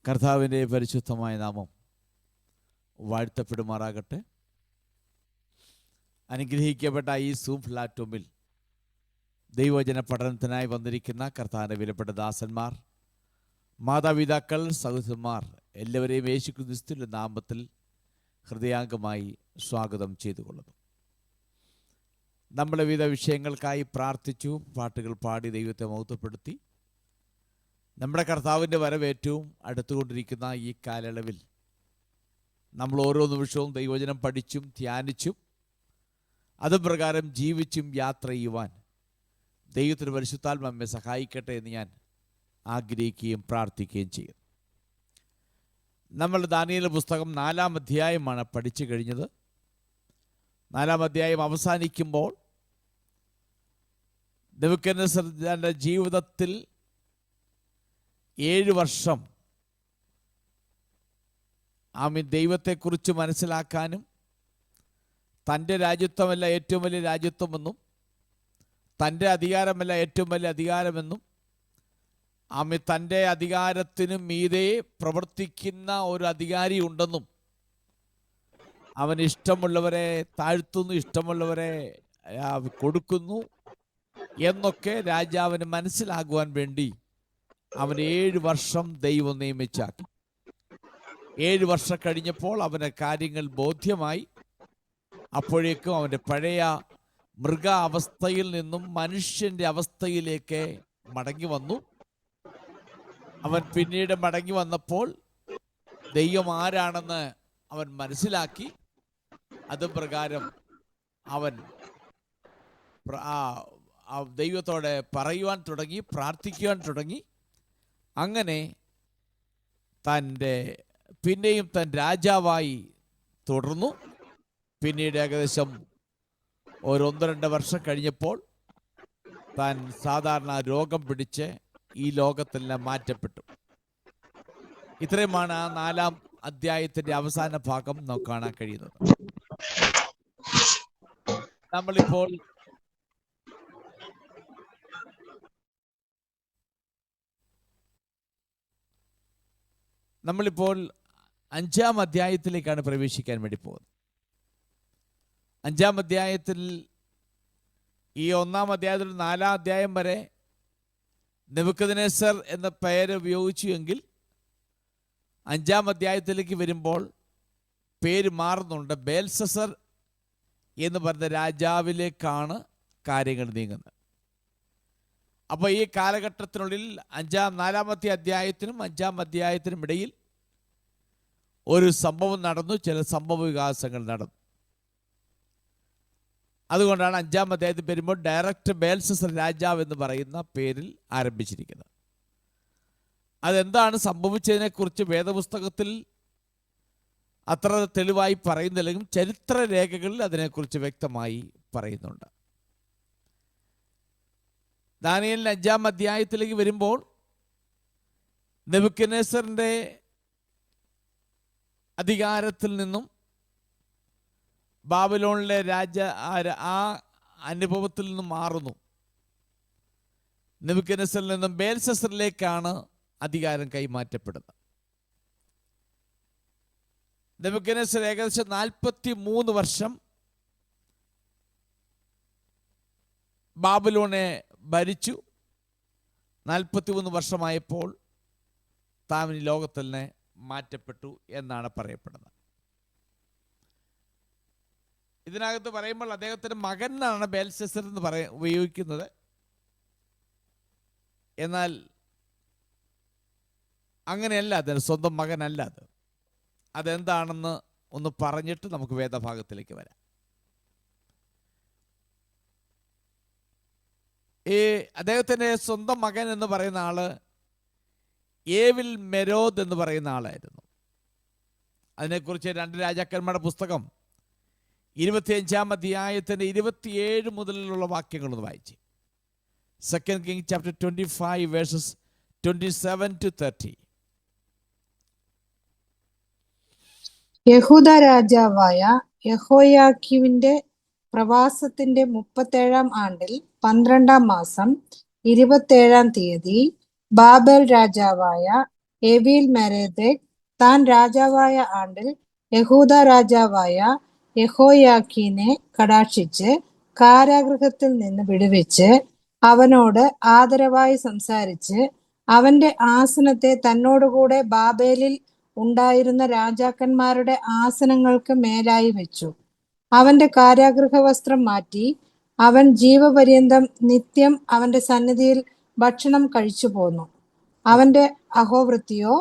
കർത്താവിൻ്റെ പരിശുദ്ധമായ നാമം വാഴ്ത്തപ്പെടുമാറാകട്ടെ. അനുഗ്രഹിക്കപ്പെട്ട ഈ സൂം പ്ലാറ്റ്ഫോമിൽ ദൈവവചന പഠനത്തിനായി വന്നിരിക്കുന്ന കർത്താവിൻ്റെ വിലപ്പെട്ട ദാസന്മാർ, മാതാപിതാക്കൾ, സഹോദരന്മാർ എല്ലാവരെയും യേശുക്രിസ്തുവിന്റെ നാമത്തിൽ ഹൃദയാംഗമായി സ്വാഗതം ചെയ്തുകൊള്ളുന്നു. നമ്മൾ വിവിധ വിഷയങ്ങൾക്കായി പ്രാർത്ഥിച്ചു, പാട്ടുകൾ പാടി ദൈവത്തെ മഹത്വപ്പെടുത്തി. നമ്മുടെ കർത്താവിൻ്റെ വരവേറ്റവും അടുത്തുകൊണ്ടിരിക്കുന്ന ഈ കാലയളവിൽ നമ്മൾ ഓരോ നിമിഷവും ദൈവവചനം പഠിച്ചും ധ്യാനിച്ചും അതുപ്രകാരം ജീവിച്ചും യാത്ര ചെയ്യുവാൻ ദൈവത്തിൻ്റെ പരിശുദ്ധാത്മ നമ്മെ സഹായിക്കട്ടെ എന്ന് ഞാൻ ആഗ്രഹിക്കുകയും പ്രാർത്ഥിക്കുകയും ചെയ്യുന്നു. നമ്മൾ ദാനിയേൽ പുസ്തകം 4-ാം അധ്യായമാണ് പഠിച്ചു കഴിഞ്ഞത്. 4-ാം അധ്യായം അവസാനിക്കുമ്പോൾ നെബൂഖദ്നേസറിന്റെ ജീവിതത്തിൽ 7 വർഷം ദൈവത്തെക്കുറിച്ച് മനസ്സിലാക്കാനും തൻ്റെ രാജ്യത്വമല്ല ഏറ്റവും വലിയ രാജ്യത്വമെന്നും തൻ്റെ അധികാരമല്ല ഏറ്റവും വലിയ അധികാരമെന്നും തൻ്റെ അധികാരത്തിനും മീതെ പ്രവർത്തിക്കുന്ന ഒരു അധികാരി ഉണ്ടെന്നും അവൻ ഇഷ്ടമുള്ളവരെ താഴ്ത്തുന്നു, ഇഷ്ടമുള്ളവരെ കൊടുക്കുന്നു എന്നൊക്കെ രാജാവിന് മനസ്സിലാകുവാൻ വേണ്ടി അവൻ 7 വർഷം ദൈവം നിയമിച്ചാക്കി. 7 വർഷം കഴിഞ്ഞപ്പോൾ അവന് കാര്യങ്ങൾ ബോധ്യമായി. അപ്പോഴേക്കും അവൻ്റെ പഴയ മൃഗ അവസ്ഥയിൽ നിന്നും മനുഷ്യൻ്റെ അവസ്ഥയിലേക്ക് മടങ്ങി വന്നു. അവൻ പിന്നീട് മടങ്ങി വന്നപ്പോൾ ദൈവം ആരാണെന്ന് അവൻ മനസ്സിലാക്കി. അത് പ്രകാരം അവൻ ദൈവത്തോടെ പറയുവാൻ തുടങ്ങി, പ്രാർത്ഥിക്കുവാൻ തുടങ്ങി. അങ്ങനെ പിന്നെയും താൻ രാജാവായി തുടർന്നു. പിന്നീട് ഏകദേശം 1-2 വർഷം കഴിഞ്ഞപ്പോൾ താൻ സാധാരണ രോഗം പിടിച്ച് ഈ ലോകത്തിൽ നിന്ന് മാറ്റപ്പെട്ടു. ഇത്രയുമാണ് ആ 4-ാം അധ്യായത്തിന്റെ അവസാന ഭാഗം നമുക്ക് കാണാൻ കഴിയുന്നത്. നമ്മളിപ്പോൾ നമ്മളിപ്പോൾ 5-ാം അധ്യായത്തിലേക്കാണ് പ്രവേശിക്കാൻ വേണ്ടി പോകുന്നത്. 5-ാം അധ്യായത്തിൽ ഈ 1-ാം അധ്യായത്തിൽ 4-ാം അധ്യായം വരെ നെബൂഖദ്നേസർ എന്ന പേര് ഉപയോഗിച്ചു എങ്കിൽ 5-ാം അധ്യായത്തിലേക്ക് വരുമ്പോൾ പേര് മാറുന്നുണ്ട്. ബേൽസസർ എന്ന് പറഞ്ഞ രാജാവിലേക്കാണ് കാര്യങ്ങൾ നീങ്ങുന്നത്. അപ്പോൾ ഈ കാലഘട്ടത്തിനുള്ളിൽ 4-ാമത്തെ അധ്യായത്തിനും 5-ാം അധ്യായത്തിനും ഇടയിൽ ഒരു സംഭവം നടന്നു, ചില സംഭവ വികാസങ്ങൾ നടന്നു. അതുകൊണ്ടാണ് 5-ാം അധ്യായത്തിൽ വരുമ്പോൾ ഡയറക്റ്റ് ബേൽസസർ രാജാവ് എന്ന് പറയുന്ന പേരിൽ ആരംഭിച്ചിരിക്കുന്നത്. അതെന്താണ് സംഭവിച്ചതിനെക്കുറിച്ച് വേദപുസ്തകത്തിൽ അത്ര തെളിവായി പറയുന്നില്ലെങ്കിലും ചരിത്ര രേഖകളിൽ അതിനെക്കുറിച്ച് വ്യക്തമായി പറയുന്നുണ്ട്. ദാനിയേലിന്റെ 5-ാം അധ്യായത്തിലേക്ക് വരുമ്പോൾ നെബൂഖദ്നേസറിന്റെ അധികാരത്തിൽ നിന്നും ബാബിലോണിലെ ആ അനുഭവത്തിൽ നിന്നും മാറുന്നു. നെബൂഖദ്നേസറിൽ നിന്നും ബേൽസസറിലേക്കാണ് അധികാരം കൈമാറ്റപ്പെടുന്നത്. നെബൂഖദ്നേസർ ഏകദേശം 43 വർഷം ബാബിലോണെ ഭരിച്ചു. 43 വർഷമായപ്പോൾ താൻ ഈ ലോകത്തിൽ നിന്ന് മാറ്റപ്പെട്ടു എന്നാണ് പറയപ്പെടുന്നത്. ഇതിനകത്ത് പറയുമ്പോൾ അദ്ദേഹത്തിൻ്റെ മകൻ എന്നാണ് ബേൽസസർ എന്ന് ഉപയോഗിക്കുന്നത്. എന്നാൽ അങ്ങനെയല്ല, അതിന് സ്വന്തം മകനല്ല. അതെന്താണെന്ന് ഒന്ന് പറഞ്ഞിട്ട് നമുക്ക് വേദഭാഗത്തിലേക്ക് വരാം. അദ്ദേഹത്തിൻ്റെ സ്വന്തം മകൻ എന്ന് പറയുന്ന ആള് ഏവിൽ മെരോദ് എന്ന് പറയുന്ന ആളായിരുന്നു. അതിനെക്കുറിച്ച് 2 രാജാക്കന്മാരുടെ പുസ്തകം 25-ാം അധ്യായത്തിൻ്റെ 27 മുതലുള്ള വാക്യങ്ങളൊന്ന് വായിച്ച്. 2 Kings chapter 25 verses 27 to 30. യഹൂദ രാജാവായ യഹോയാക്കീമിന്റെ പ്രവാസത്തിന്റെ 37-ാം ആണ്ടിൽ 12-ാം മാസം 27-ാം തീയതി ബാബേൽ രാജാവായ ഏവീൽ മെരോദാക്ക് താൻ രാജാവായ ആണ്ടിൽ യഹൂദ രാജാവായ യെഹോയാക്കീനെ കടാക്ഷിച്ച് കാരാഗൃഹത്തിൽ നിന്ന് വിടുവിച്ച് അവനോട് ആദരവായി സംസാരിച്ച് അവന്റെ ആസനത്തെ തന്നോടുകൂടെ ബാബേലിൽ ഉണ്ടായിരുന്ന രാജാക്കന്മാരുടെ ആസനങ്ങൾക്ക് മേലായി വെച്ചു. അവന്റെ കാരാഗൃഹ വസ്ത്രം മാറ്റി അവൻ ജീവപര്യന്തം നിത്യം അവന്റെ സന്നിധിയിൽ ഭക്ഷണം കഴിച്ചു പോന്നു. അവന്റെ അഹോവൃത്തിയോ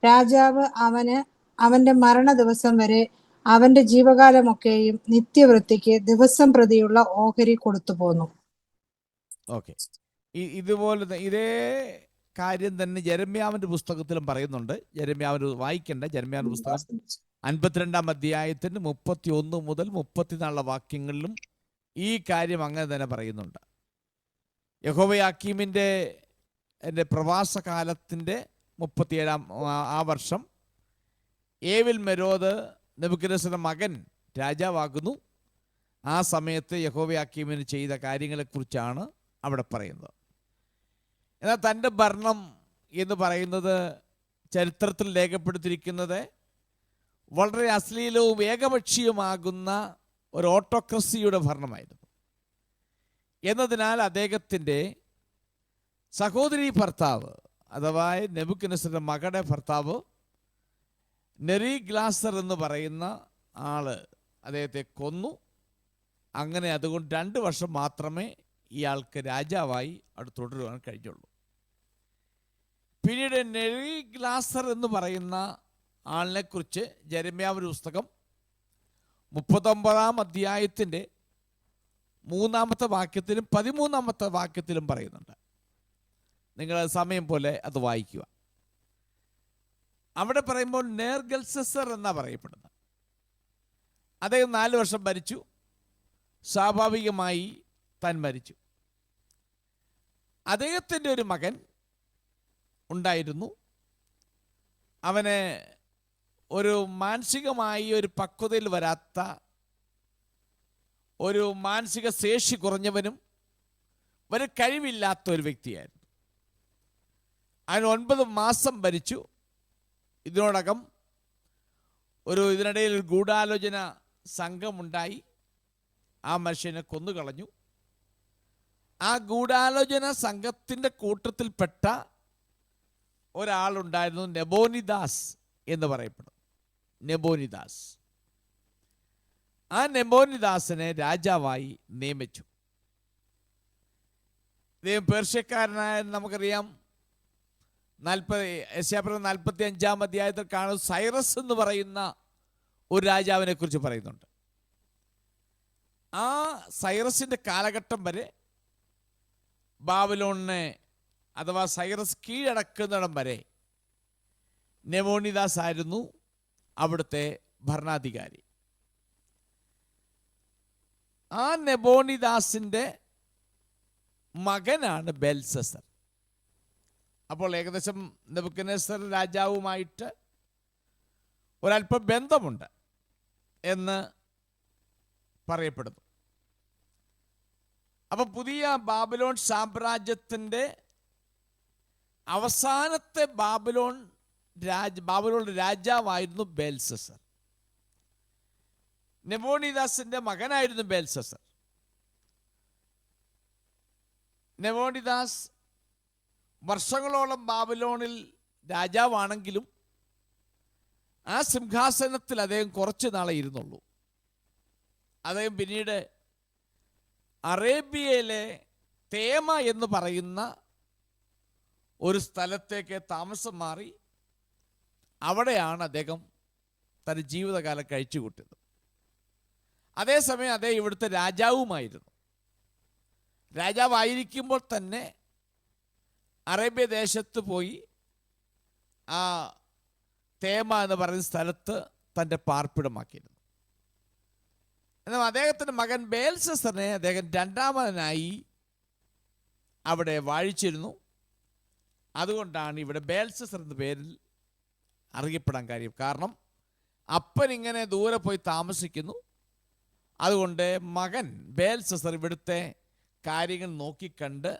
രാജാവ് അവന്റെ മരണ ദിവസം വരെ അവന്റെ ജീവകാലമൊക്കെയും നിത്യവൃത്തിക്ക് ദിവസം പ്രതിയുള്ള ഓഹരി കൊടുത്തു പോന്നു. ഓക്കെ, ഇതുപോലെ ഇതേ കാര്യം തന്നെ ജെരമ്യാവിന്റെ പുസ്തകത്തിലും പറയുന്നുണ്ട്. ജെരമ്യാവിന് വായിക്കേണ്ട ജെരമ്യാവിന്റെ പുസ്തകം 52-ാം അധ്യായത്തിന് 31 മുതൽ 34 വാക്യങ്ങളിലും ഈ കാര്യം അങ്ങനെ തന്നെ പറയുന്നുണ്ട്. യെഹോവയാക്കീമിൻ്റെ പ്രവാസകാലത്തിൻ്റെ 37-ാം ആ വർഷം ഏവിൽ മെരോദ് നെബൂഖദ്നേസറിന്റെ മകൻ രാജാവാകുന്നു. ആ സമയത്ത് യെഹോവയാക്കീമിന് ചെയ്ത കാര്യങ്ങളെക്കുറിച്ചാണ് അവിടെ പറയുന്നത്. എന്നാൽ തൻ്റെ ഭരണം എന്ന് പറയുന്നത് ചരിത്രത്തിൽ രേഖപ്പെടുത്തിയിരിക്കുന്നത് വളരെ അശ്ലീലവും ഏകപക്ഷീയമാകുന്ന ഒരു ഓട്ടോക്രസിയുടെ ഭരണമായിരുന്നു. എന്നതിനാൽ അദ്ദേഹത്തിൻ്റെ സഹോദരി ഭർത്താവ് അഥവാ നെബൂഖദ്നേസറിന്റെ മകളുടെ ഭർത്താവ് നെറിഗ്ലാസർ എന്ന് പറയുന്ന ആള് അദ്ദേഹത്തെ കൊന്നു. അങ്ങനെ അതുകൊണ്ട് 2 വർഷം മാത്രമേ ഇയാൾക്ക് രാജാവായി അവിടെ തുടരുവാൻ കഴിഞ്ഞുള്ളൂ. പിന്നീട് നെറിഗ്ലാസർ എന്ന് പറയുന്ന ആളിനെക്കുറിച്ച് ജെരമ്യാവിന്റെ പുസ്തകം 39-ാം അധ്യായത്തിൻ്റെ 3-ാമത്തെ വാക്യത്തിലും 13-ാമത്തെ വാക്യത്തിലും പറയുന്നുണ്ട്. നിങ്ങൾ സമയം പോലെ അത് വായിക്കുക. അവിടെ പറയുമ്പോൾ നേർഗൽസസർ എന്നാ പറയപ്പെടുന്നത്. അദ്ദേഹം 4 വർഷം ഭരിച്ചു. സ്വാഭാവികമായി താൻ മരിച്ചു. അദ്ദേഹത്തിൻ്റെ ഒരു മകൻ ഉണ്ടായിരുന്നു. അവന് ഒരു മാനസികമായി ഒരു പക്വതയിൽ വരാത്ത, ഒരു മാനസിക ശേഷി കുറഞ്ഞവനും ഒരു കഴിവില്ലാത്ത ഒരു വ്യക്തിയായിരുന്നു. അവൻ 9 മാസം ഭരിച്ചു. ഇതിനോടകം ഇതിനിടയിൽ ഒരു ഗൂഢാലോചന സംഘമുണ്ടായി. ആ മനുഷ്യനെ കൊന്നുകളഞ്ഞു. ആ ഗൂഢാലോചന സംഘത്തിൻ്റെ കൂട്ടത്തിൽപ്പെട്ട ഒരാളുണ്ടായിരുന്നു, നെബോനിദാസ് എന്ന് പറയപ്പെടും. നെബോനിദാസ്. ആ നെബോനിദാസിനെ രാജാവായി നിയമിച്ചു. ഇദ്ദേഹം പേർഷ്യക്കാരനായ നമുക്കറിയാം. 45-ാം അധ്യായത്തിൽ കാണുന്ന സൈറസ് എന്ന് പറയുന്ന ഒരു രാജാവിനെ കുറിച്ച് പറയുന്നുണ്ട്. ആ സൈറസിന്റെ കാലഘട്ടം വരെ ബാബിലോണിനെ അഥവാ സൈറസ് കീഴടക്കുന്നിടം വരെ നെബോനിദാസ് ആയിരുന്നു അവിടുത്തെ ഭരണാധികാരി. ആ നെബോനിദാസിന്റെ മകനാണ് ബെൽസസർ. അപ്പോൾ ഏകദേശം നെബൂഖദ്നേസർ രാജാവുമായിട്ട് ഒരല്പം ബന്ധമുണ്ട് എന്ന് പറയപ്പെടുന്നു. അപ്പൊ പുതിയ ബാബിലോൺ സാമ്രാജ്യത്തിൻ്റെ അവസാനത്തെ ബാബിലോണിന്റെ രാജാവായിരുന്നു ബെൽസസർ. നെബോനിദാസിന്റെ മകനായിരുന്നു ബെൽസസർ. നെബോനിദാസ് വർഷങ്ങളോളം ബാബിലോണിൽ രാജാവാണെങ്കിലും ആ സിംഹാസനത്തിൽ അദ്ദേഹം കുറച്ച് നാളെ ഇരുന്നുള്ളൂ. അദ്ദേഹം പിന്നീട് അറേബ്യയിലെ തേമ എന്ന് പറയുന്ന ഒരു സ്ഥലത്തേക്ക് താമസം മാറി. അവിടെയാണ് അദ്ദേഹം തൻ്റെ ജീവിതകാലം കഴിച്ചുകൂട്ടിയത്. അതേസമയം അദ്ദേഹം ഇവിടുത്തെ രാജാവുമായിരുന്നു. രാജാവായിരിക്കുമ്പോൾ തന്നെ അറേബ്യ ദേശത്ത് പോയി ആ തേമ എന്ന് പറയുന്ന സ്ഥലത്ത് തൻ്റെ പാർപ്പിടമാക്കിയിരുന്നു. എന്നാൽ അദ്ദേഹത്തിൻ്റെ മകൻ ബേൽസസറിനെ അദ്ദേഹം 2ാമനായി അവിടെ വാഴിച്ചിരുന്നു. അതുകൊണ്ടാണ് ഇവിടെ ബേൽസസർ എന്ന പേരിൽ അറിയപ്പെടാൻ കാര്യം. കാരണം അപ്പൻ ഇങ്ങനെ ദൂരെ പോയി താമസിക്കുന്നു. അതുകൊണ്ട് മകൻ ബേൽസസർ ഇവിടുത്തെ കാര്യങ്ങൾ നോക്കിക്കണ്ട്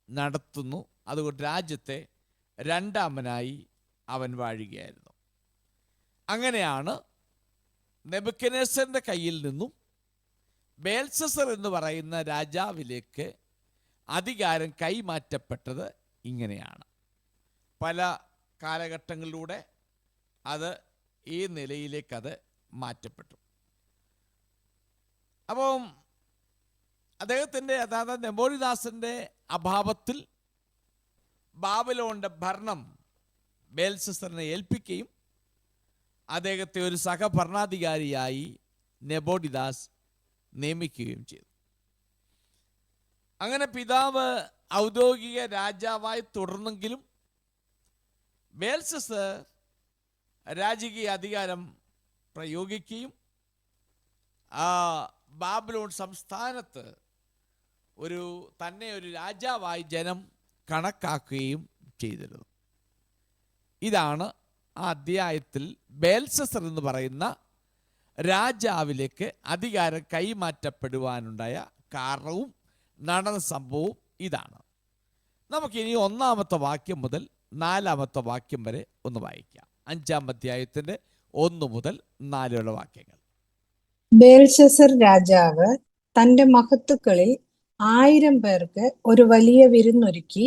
നടത്തുന്നു. അതുകൊണ്ട് രാജ്യത്തെ 2ാമനായി അവൻ വാഴുകയായിരുന്നു. അങ്ങനെയാണ് നെബൂഖദ്നേസറിൻ്റെ കയ്യിൽ നിന്നും ബേൽശസ്സർ എന്ന് പറയുന്ന രാജാവിലേക്ക് അധികാരം കൈമാറ്റപ്പെട്ടത്. ഇങ്ങനെയാണ് പല കാലഘട്ടങ്ങളിലൂടെ അത് ഈ നിലയിലേക്കത് മാറ്റപ്പെട്ടു. അപ്പം അദ്ദേഹത്തിൻ്റെ, അതായത് നെബൂഖദ്നേസറിൻ്റെ അഭാവത്തിൽ ബാബിലോണിൻ്റെ ഭരണം ബേൽശസ്സറിനെ ഏൽപ്പിക്കുകയും അദ്ദേഹത്തെ ഒരു സഹഭരണാധികാരിയായി നെബൂഖദ്നേസർ നിയമിക്കുകയും ചെയ്തു. അങ്ങനെ പിതാവ് ഔദ്യോഗിക രാജാവായി തുടർന്നെങ്കിലും ബേൽശസ്സർ രാജകീയ അധികാരം പ്രയോഗിക്കുകയും ബാബിലോൺ സംസ്ഥാനത്ത് തന്നെ ഒരു രാജാവായി ജനം കണക്കാക്കുകയും ചെയ്തിരുന്നു. ഇതാണ് ആ അധ്യായത്തിൽ ബേൽശസ്സർ എന്ന് പറയുന്ന രാജാവിലേക്ക് അധികാരം കൈമാറ്റപ്പെടുവാനുണ്ടായ കാരണവും നടന്ന സംഭവവും ഇതാണ്. നമുക്കിനി 1-ാമത്തെ വാക്യം മുതൽ 4-ാമത്തെ വാക്യം വരെ ഒന്ന് വായിക്കാം. 5-ാം അധ്യായത്തിൻ്റെ 1 മുതൽ 4 വാക്യങ്ങൾ. ബേൽശസ്സർ രാജാവ് തന്റെ മഹത്തുക്കളിൽ 1000 പേർക്ക് ഒരു വലിയ വിരുന്നൊരുക്കി.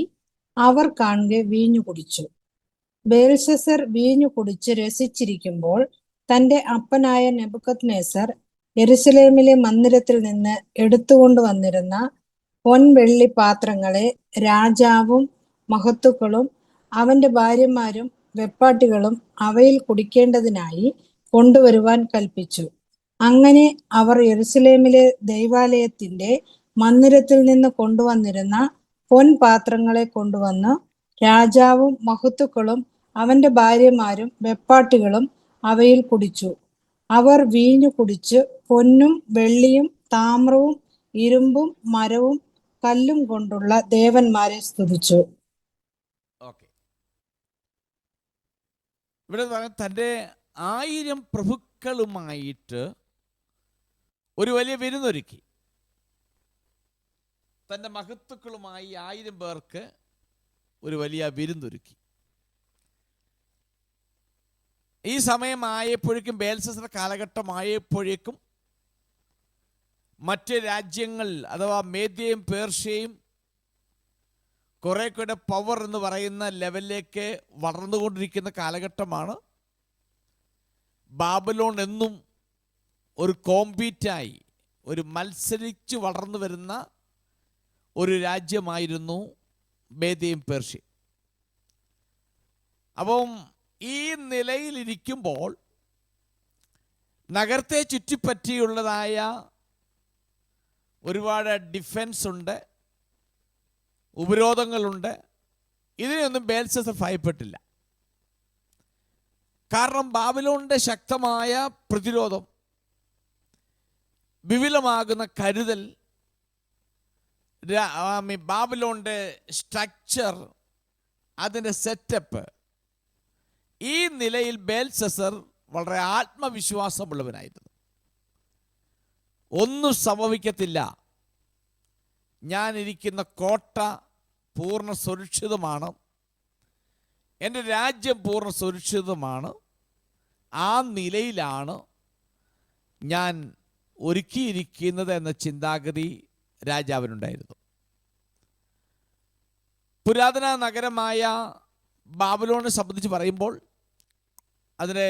അവർ കാണുക വീഞ്ഞു കുടിച്ചു. ബേൽശസ്സർ വീഞ്ഞു കുടിച്ച് രസിച്ചിരിക്കുമ്പോൾ തന്റെ അപ്പനായ നെബൂഖദ്നേസർ യെരുശലേമിലെ മന്ദിരത്തിൽ നിന്ന് എടുത്തുകൊണ്ടുവന്നിരുന്ന പൊൻവെള്ളി പാത്രങ്ങളെ രാജാവും മഹത്തുക്കളും അവന്റെ ഭാര്യമാരും വെപ്പാട്ടികളും അവയിൽ കുടിക്കേണ്ടതിനായി കൊണ്ടുവരുവാൻ കൽപ്പിച്ചു. അങ്ങനെ അവർ യെരുശലേമിലെ ദൈവാലയത്തിന്റെ മന്ദിരത്തിൽ നിന്ന് കൊണ്ടുവന്നിരുന്ന പൊൻപാത്രങ്ങളെ കൊണ്ടുവന്ന് രാജാവും മഹത്തുക്കളും അവന്റെ ഭാര്യമാരും വെപ്പാട്ടികളും അവയിൽ കുടിച്ചു. അവർ വീഞ്ഞു കുടിച്ച് പൊന്നും വെള്ളിയും താമ്രവും ഇരുമ്പും മരവും കല്ലും കൊണ്ടുള്ള ദേവന്മാരെ സ്തുതിച്ചു. ഇവിടെ തൻ്റെ 1000 പ്രഭുക്കളുമായിട്ട് ഒരു വലിയ വിരുന്നൊരുക്കി. തൻ്റെ മഹത്തുക്കളുമായി 1000 പേർക്ക് ഒരു വലിയ വിരുന്നൊരുക്കി. ഈ സമയമായപ്പോഴേക്കും, ബേൽശസ്സറിന്റെ കാലഘട്ടമായപ്പോഴേക്കും മറ്റ് രാജ്യങ്ങൾ അഥവാ മേദ്യയും പേർഷ്യയും കുറെ കൂടെ പവർ എന്ന് പറയുന്ന ലെവലിലേക്ക് വളർന്നുകൊണ്ടിരിക്കുന്ന കാലഘട്ടമാണ്. ബാബിലോൺ എന്നും ഒരു കോമ്പീറ്റായി, ഒരു മത്സരിച്ച് വളർന്നു വരുന്ന ഒരു രാജ്യമായിരുന്നു മേദ്യയും പേർഷ്യ. അപ്പം ഈ നിലയിലിരിക്കുമ്പോൾ നഗരത്തെ ചുറ്റിപ്പറ്റിയുള്ളതായ ഒരുപാട് ഡിഫൻസ് ഉണ്ട്, ഉപരോധങ്ങളുണ്ട്. ഇതിനെയൊന്നും ബേൽശസ്സർ ഭയപ്പെട്ടില്ല. കാരണം ബാബിലോണിന്റെ ശക്തമായ പ്രതിരോധം, വിപുലമാകുന്ന കരുതൽ, ബാബിലോണിന്റെ സ്ട്രക്ചർ, അതിൻ്റെ സെറ്റപ്പ്, ഈ നിലയിൽ ബേൽശസ്സർ വളരെ ആത്മവിശ്വാസമുള്ളവനായിരുന്നു. ഒന്നും സംഭവിക്കത്തില്ല, ഞാനിരിക്കുന്ന കോട്ട പൂർണ്ണ സുരക്ഷിതമാണ്, എൻ്റെ രാജ്യം പൂർണ്ണ സുരക്ഷിതമാണ്. ആ നിലയിലാണ് ഞാൻ ഒരുക്കിയിരിക്കുന്നത് എന്ന ചിന്താഗതി രാജാവിനുണ്ടായിരുന്നു. പുരാതന നഗരമായ ബാബിലോണിനെ സംബന്ധിച്ച് പറയുമ്പോൾ അതിനെ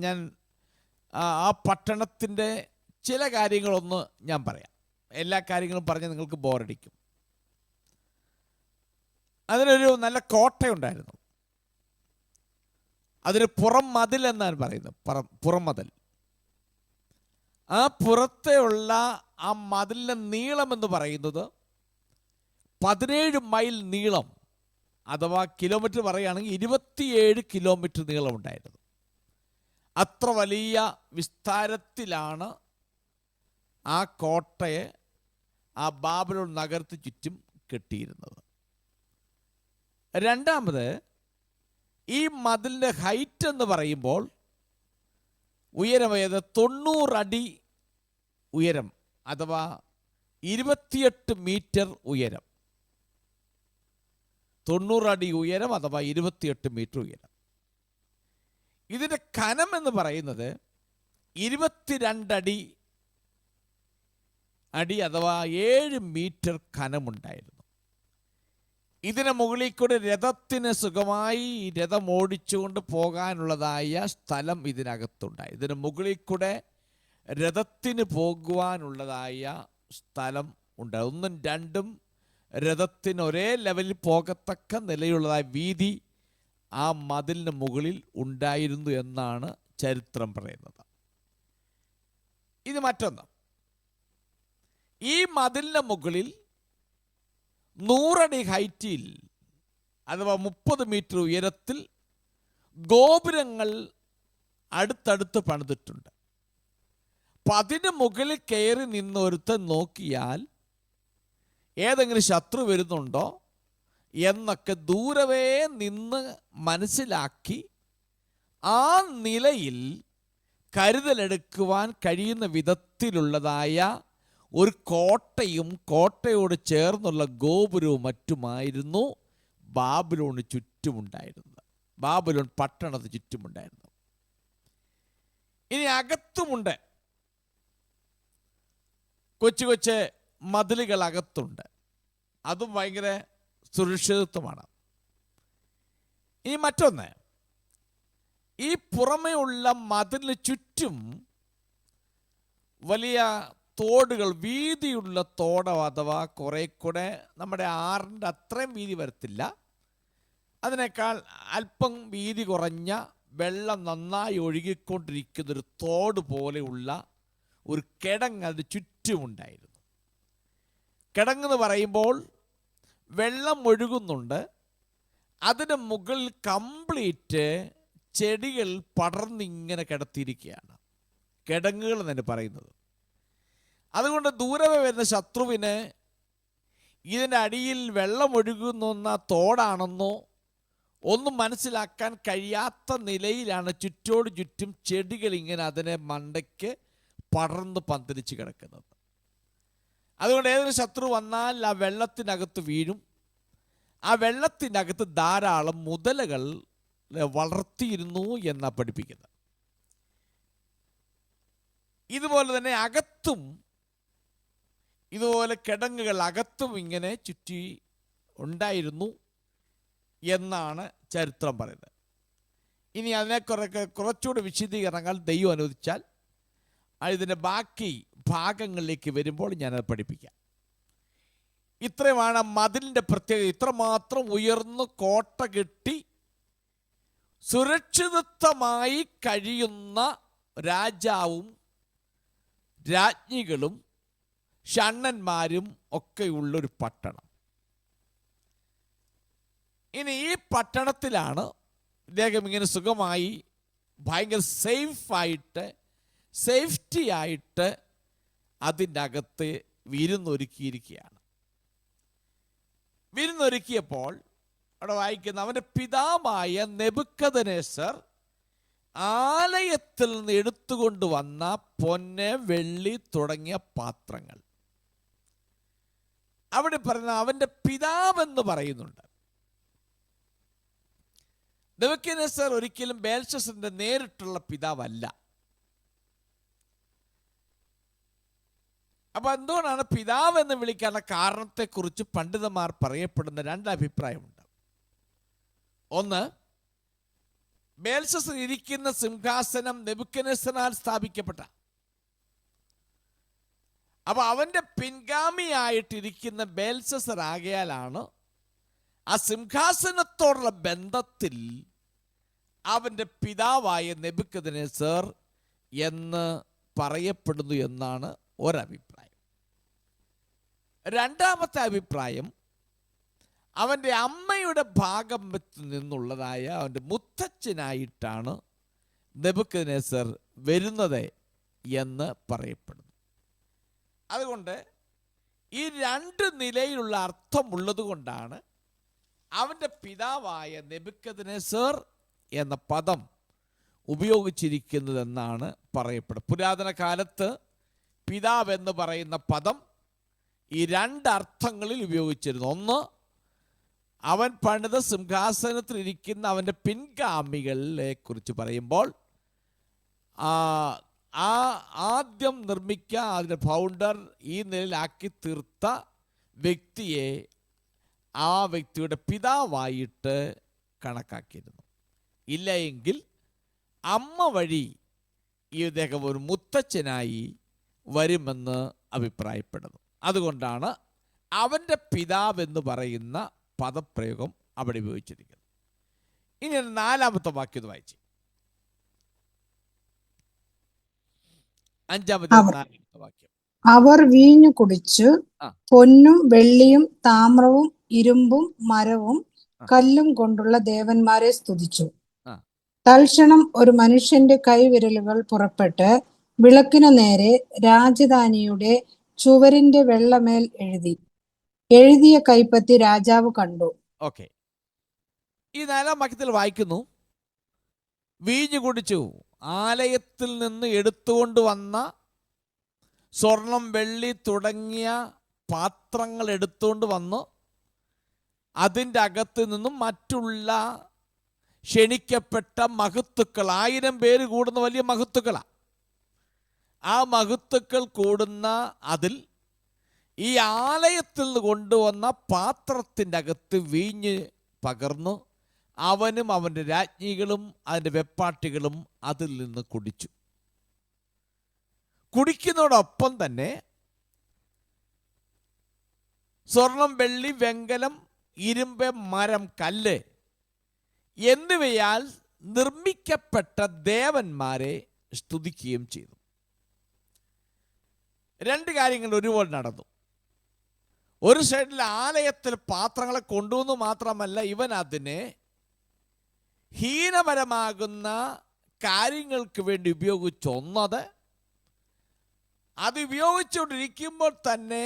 ഞാൻ ആ പട്ടണത്തിൻ്റെ ചില കാര്യങ്ങളൊന്ന് ഞാൻ പറയാം. എല്ലാ കാര്യങ്ങളും പറഞ്ഞ് നിങ്ങൾക്ക് ബോറടിക്കും. അതിനൊരു നല്ല കോട്ടയുണ്ടായിരുന്നു. അതിന് പുറം മതിൽ എന്നാണ് പറയുന്നത്, പുറം മതിൽ. ആ പുറത്തെയുള്ള ആ മതിലിൻ്റെ നീളം എന്ന് പറയുന്നത് 17 മൈൽ നീളം, അഥവാ കിലോമീറ്റർ പറയുകയാണെങ്കിൽ 27 കിലോമീറ്റർ നീളമുണ്ടായിരുന്നു. അത്ര വലിയ വിസ്താരത്തിലാണ് ആ കോട്ടയെ ആ ബാബിലോൺ നഗരത്തിന് ചുറ്റും കെട്ടിയിരുന്നത്. രണ്ടാമത്, ഈ മതിലിൻ്റെ ഹൈറ്റ് എന്ന് പറയുമ്പോൾ ഉയരമായത് 90 അടി ഉയരം, അഥവാ 28 മീറ്റർ ഉയരം. 90 അടി ഉയരം അഥവാ 28 മീറ്റർ ഉയരം. ഇതിൻ്റെ കനം എന്ന് പറയുന്നത് 22 അടി അഥവാ 7 മീറ്റർ കനമുണ്ടായിരുന്നു. ഇതിന് മുകളിൽ കൂടെ രഥത്തിന് സുഖമായി രഥം ഓടിച്ചുകൊണ്ട് പോകാനുള്ളതായ സ്ഥലം ഇതിനകത്തുണ്ടായി. ഇതിന് മുകളിൽ കൂടെ രഥത്തിന് പോകുവാനുള്ളതായ സ്ഥലം ഉണ്ട്. 1ഉം 2ഉം രഥത്തിന് ഒരേ ലെവലിൽ പോകത്തക്ക നിലയുള്ളതായ വീതി ആ മതിലിന് മുകളിൽ ഉണ്ടായിരുന്നു എന്നാണ് ചരിത്രം പറയുന്നത്. ഇത് മറ്റൊന്ന്, ഈ മതിലിന് മുകളിൽ 100 അടി ഹൈറ്റിൽ അഥവാ 30 മീറ്റർ ഉയരത്തിൽ ഗോപുരങ്ങൾ അടുത്തടുത്ത് പണിതിട്ടുണ്ട്. അപ്പം അതിന് മുകളിൽ കയറി നിന്നൊരുത്തൻ നോക്കിയാൽ ഏതെങ്കിലും ശത്രു വരുന്നുണ്ടോ എന്നൊക്കെ ദൂരവേ നിന്ന് മനസ്സിലാക്കി ആ നിലയിൽ കരുതലെടുക്കുവാൻ കഴിയുന്ന വിധത്തിലുള്ളതായ ഒരു കോട്ടയും കോട്ടയോട് ചേർന്നുള്ള ഗോപുരവും മറ്റുമായിരുന്നു ബാബിലോണ് ചുറ്റുമുണ്ടായിരുന്നത്. ബാബിലോൺ പട്ടണത്തിന് ചുറ്റുമുണ്ടായിരുന്നു. ഇനി അകത്തുമുണ്ട് കൊച്ചു കൊച്ചു മതിലുകൾ അകത്തുണ്ട്. അതും ഭയങ്കര സുരക്ഷിതത്വമാണ്. ഇനി മറ്റൊന്ന്, ഈ പുറമേ ഉള്ള മതിലിന് ചുറ്റും വലിയ തോടുകൾ, വീതിയുള്ള തോട് അഥവാ കുറെ കൂടെ നമ്മുടെ ആറിൻ്റെ അത്രയും വീതി വരത്തില്ല, അതിനേക്കാൾ അല്പം വീതി കുറഞ്ഞ വെള്ളം നന്നായി ഒഴുകിക്കൊണ്ടിരിക്കുന്നൊരു തോട് പോലെയുള്ള ഒരു കിടങ്ങ് അതിന് ചുറ്റുമുണ്ടായിരുന്നു. കിടങ്ങെന്ന് പറയുമ്പോൾ വെള്ളം ഒഴുകുന്നുണ്ട്, അതിന് മുകളിൽ കംപ്ലീറ്റ് ചെടികൾ പടർന്നിങ്ങനെ കിടത്തിയിരിക്കുകയാണ്. കിടങ്ങുകൾ തന്നെ പറയുന്നത്. അതുകൊണ്ട് ദൂരമേ വരുന്ന ശത്രുവിന് ഇതിൻ്റെ അടിയിൽ വെള്ളം ഒഴുകുന്ന തോടാണെന്നോ ഒന്നും മനസ്സിലാക്കാൻ കഴിയാത്ത നിലയിലാണ് ചുറ്റോട് ചുറ്റും ചെടികൾ ഇങ്ങനെ അതിനെ മണ്ടയ്ക്ക് പടർന്ന് പന്തലിച്ച് കിടക്കുന്നത്. അതുകൊണ്ട് ഏതൊരു ശത്രു വന്നാൽ ആ വെള്ളത്തിനകത്ത് വീഴും. ആ വെള്ളത്തിനകത്ത് ധാരാളം മുതലകൾ വളർത്തിയിരുന്നു എന്നാണ് പഠിപ്പിക്കുന്നത്. ഇതുപോലെ തന്നെ അകത്തും ഇതുപോലെ കിടങ്ങുകൾ അകത്തും ഇങ്ങനെ ചുറ്റി ഉണ്ടായിരുന്നു എന്നാണ് ചരിത്രം പറയുന്നത്. ഇനി അതിനെ കുറച്ചുകൂടി വിശദീകരണങ്ങൾ ദൈവം അനുവദിച്ചാൽ ഇതിൻ്റെ ബാക്കി ഭാഗങ്ങളിലേക്ക് വരുമ്പോൾ ഞാനത് പഠിപ്പിക്കാം. ഇത്രയുമാണ് മതിലിൻ്റെ പ്രത്യേകത. ഇത്രമാത്രം ഉയർന്ന് കോട്ട കെട്ടി സുരക്ഷിതത്വമായി കഴിയുന്ന രാജാവും രാജ്ഞികളും ഷണ്ണന്മാരും ഒക്കെയുള്ളൊരു പട്ടണം. ഇനി ഈ പട്ടണത്തിലാണ് ഇദ്ദേഹം ഇങ്ങനെ സുഖമായി ഭയങ്കര സേഫ്റ്റി ആയിട്ട് അതിൻ്റെ അകത്ത് വിരുന്നൊരുക്കിയിരിക്കുകയാണ്. വിരുന്നൊരുക്കിയപ്പോൾ അവിടെ വായിക്കുന്ന അവൻ്റെ പിതാവായ നെബൂഖദ്നേസർ ആലയത്തിൽ നിന്ന് എടുത്തുകൊണ്ട് വന്ന പൊന്ന്, വെള്ളി തുടങ്ങിയ പാത്രങ്ങൾ. അവിടെ പറയുന്ന അവൻ്റെ പിതാവെന്ന് പറയുന്നുണ്ട്. നെബൂഖദ്നേസർ ഒരിക്കലും ബേൽഷസ്സറിന്റെ നേരിട്ടുള്ള പിതാവല്ല. അപ്പൊ എന്തുകൊണ്ടാണ് പിതാവ് എന്ന് വിളിക്കാനുള്ള കാരണത്തെക്കുറിച്ച് പണ്ഡിതന്മാർ പറയപ്പെടുന്ന 2 അഭിപ്രായമുണ്ട്. ഒന്ന്, ബേൽഷസ്സർ ഇരിക്കുന്ന സിംഹാസനം നെബൂഖദ്നേസറാൽ സ്ഥാപിക്കപ്പെട്ട, അപ്പൊ അവന്റെ പിൻഗാമിയായിട്ടിരിക്കുന്ന ബേൽഷസ്സർ ആകയാലാണ് ആ സിംഹാസനത്തോടുള്ള ബന്ധത്തിൽ അവന്റെ പിതാവായ നെബൂഖദ്നേസർ എന്ന് പറയപ്പെടുന്നു എന്നാണ് ഒരഭിപ്രായം. രണ്ടാമത്തെ അഭിപ്രായം, അവൻ്റെ അമ്മയുടെ ഭാഗം നിന്നുള്ളതായ അവൻ്റെ മുത്തച്ഛനായിട്ടാണ് നെബൂഖദ്നേസർ വരുന്നത് എന്ന് പറയപ്പെടുന്നു. അതുകൊണ്ട് ഈ 2 നിലയിലുള്ള അർത്ഥമുള്ളത് കൊണ്ടാണ് അവൻ്റെ പിതാവായ നെബൂഖദ്നേസർ എന്ന പദം ഉപയോഗിച്ചിരിക്കുന്നതെന്നാണ് പറയപ്പെടുന്നത്. പുരാതന കാലത്ത് പിതാവ് എന്ന് പറയുന്ന പദം ഈ 2 അർത്ഥങ്ങളിൽ ഉപയോഗിച്ചിരുന്നു. ഒന്ന്, അവൻ പണിത സിംഹാസനത്തിലിരിക്കുന്ന അവൻ്റെ പിൻഗാമികളെ കുറിച്ച് പറയുമ്പോൾ ആദ്യം നിർമ്മിക്കുക അതിൻ്റെ ഫൗണ്ടർ ഈ നിലയിലാക്കി തീർത്ത വ്യക്തിയെ ആ വ്യക്തിയുടെ പിതാവായിട്ട് കണക്കാക്കിയിരുന്നു. ഇല്ല എങ്കിൽ അമ്മ വഴി ഈ ഇദ്ദേഹം ഒരു മുത്തച്ഛനായി വരുമെന്ന് അഭിപ്രായപ്പെടുന്നു. അതുകൊണ്ടാണ് അവൻ്റെ പിതാവെന്ന് പറയുന്ന പദപ്രയോഗം അവിടെ ഉപയോഗിച്ചിരിക്കുന്നത്. ഇനി 4-ാമത്തെ വാക്യം വായിച്ചു. 5-ാമത്തെ 4-ാമത്തെ വാക്യം. അവർ വീഞ്ഞു കുടിച്ചു പൊന്നും വെള്ളിയും താമ്രവും ഇരുമ്പും മരവും കല്ലും കൊണ്ടുള്ള ദേവന്മാരെ സ്തുതിച്ചു. തൽക്ഷണം ഒരു മനുഷ്യന്റെ കൈവിരലുകൾ പുറപ്പെട്ട് വിളക്കിനു നേരെ രാജധാനിയുടെ ചുവരിന്റെ വെള്ളമേൽ എഴുതിയ കൈപ്പത്തി രാജാവ് കണ്ടു. ഓക്കെ, ഈ 4-ാം വാക്യത്തിൽ വായിക്കുന്നു, വീഞ്ഞു കുടിച്ചു, ആലയത്തിൽ നിന്ന് എടുത്തുകൊണ്ട് വന്ന സ്വർണം വെള്ളി തുടങ്ങിയ പാത്രങ്ങൾ എടുത്തുകൊണ്ട് വന്നു അതിൻ്റെ അകത്ത് നിന്നും മറ്റുള്ള ക്ഷണിക്കപ്പെട്ട മഹത്തുക്കൾ 1000 പേര് കൂടുന്ന വലിയ മഹത്തുക്കളാണ്. ആ മഹത്തുക്കൾ കൂടുന്ന അതിൽ ഈ ആലയത്തിൽ നിന്ന് കൊണ്ടുവന്ന പാത്രത്തിൻ്റെ അകത്ത് വീഞ്ഞ് പകർന്നു അവനും അവൻ്റെ രാജ്ഞികളും അതിൻ്റെ വെപ്പാട്ടികളും അതിൽ നിന്ന് കുടിച്ചു. കുടിക്കുന്നതോടൊപ്പം തന്നെ സ്വർണം വെള്ളി വെങ്കലം ഇരുമ്പ് മരം കല്ല് എന്നിവയാൽ നിർമ്മിക്കപ്പെട്ട ദേവന്മാരെ സ്തുതിക്കുകയും ചെയ്തു. 2 കാര്യങ്ങൾ ഒരുപോലെ നടന്നു. ഒരു സൈഡിൽ ആലയത്തിൽ പാത്രങ്ങളെ കൊണ്ടുവന്നു മാത്രമല്ല, ഇവൻ അതിനെ ഹീനപരമാകുന്ന കാര്യങ്ങൾക്ക് വേണ്ടി ഉപയോഗിച്ചൊന്നത്. അത് ഉപയോഗിച്ചുകൊണ്ടിരിക്കുമ്പോൾ തന്നെ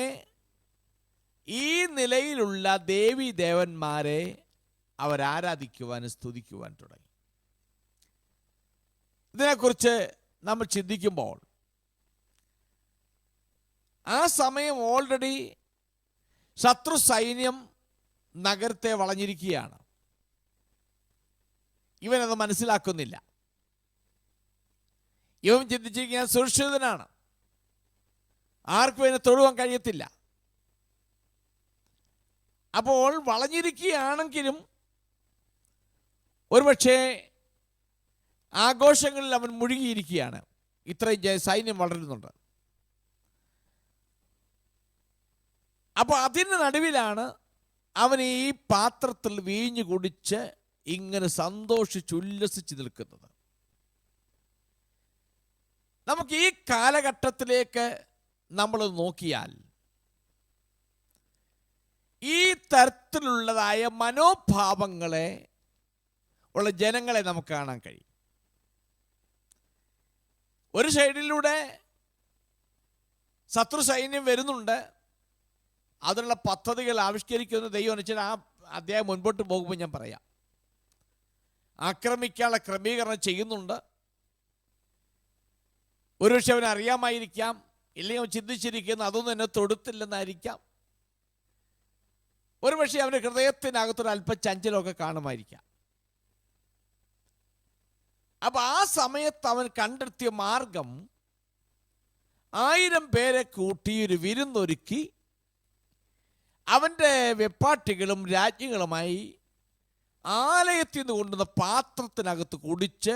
ഈ നിലയിലുള്ള ദേവി ദേവന്മാരെ അവരാരാധിക്കുവാനും സ്തുതിക്കുവാൻ തുടങ്ങി. ഇതിനെക്കുറിച്ച് നമ്മൾ ചിന്തിക്കുമ്പോൾ ആ സമയം ഓൾറെഡി ശത്രു സൈന്യം നഗരത്തെ വളഞ്ഞിരിക്കുകയാണ്. ഇവനത് മനസ്സിലാക്കുന്നില്ല. ഇവൻ ചിന്തിച്ചിരിക്കാൻ സുരക്ഷിതനാണ്, ആർക്കും ഇവനെ തൊടുവാൻ കഴിയത്തില്ല. അപ്പോൾ വളഞ്ഞിരിക്കുകയാണെങ്കിലും ഒരുപക്ഷെ ആഘോഷങ്ങളിൽ അവൻ മുഴുകിയിരിക്കുകയാണ്. ഇത്രയും സൈന്യം വളരുന്നുണ്ട്. അപ്പോൾ അതിന് നടുവിലാണ് അവൻ ഈ പാത്രത്തിൽ വീഞ്ഞു കുടിച്ച് ഇങ്ങനെ സന്തോഷിച്ചുല്ലസിച്ച് നിൽക്കുന്നത്. നമുക്ക് ഈ കാലഘട്ടത്തിലേക്ക് നമ്മൾ നോക്കിയാൽ ഈ തരത്തിലുള്ളതായ മനോഭാവങ്ങളെ ഉള്ള ജനങ്ങളെ നമുക്ക് കാണാൻ കഴിയും. ഒരു സൈഡിലൂടെ ശത്രു സൈന്യം വരുന്നുണ്ട്, അതിനുള്ള പദ്ധതികൾ ആവിഷ്കരിക്കുന്ന ദൈവം വെച്ചാൽ ആ അധ്യായം മുൻപോട്ട് പോകുമ്പോൾ ഞാൻ പറയാം. ആക്രമിക്കാനുള്ള ക്രമീകരണം ചെയ്യുന്നുണ്ട്. ഒരുപക്ഷെ അവന് അറിയാമായിരിക്കാം, ഇല്ലെങ്കിൽ ചിന്തിച്ചിരിക്കുന്നു അതൊന്നും എന്നെ തൊടുത്തില്ലെന്നായിരിക്കാം. ഒരുപക്ഷെ അവൻ്റെ ഹൃദയത്തിനകത്തൊരു അല്പ ചഞ്ചലമൊക്കെ കാണുമായിരിക്കാം. അപ്പൊ ആ സമയത്ത് അവൻ കണ്ടെത്തിയ മാർഗം 1000 പേരെ കൂട്ടി ഒരു വിരുന്നൊരുക്കി അവൻ്റെ വെപ്പാട്ടികളും രാജ്ഞികളുമായി ആലയത്തിൽ നിന്ന് കൊണ്ടുവന്ന പാത്രത്തിനകത്ത് കുടിച്ച്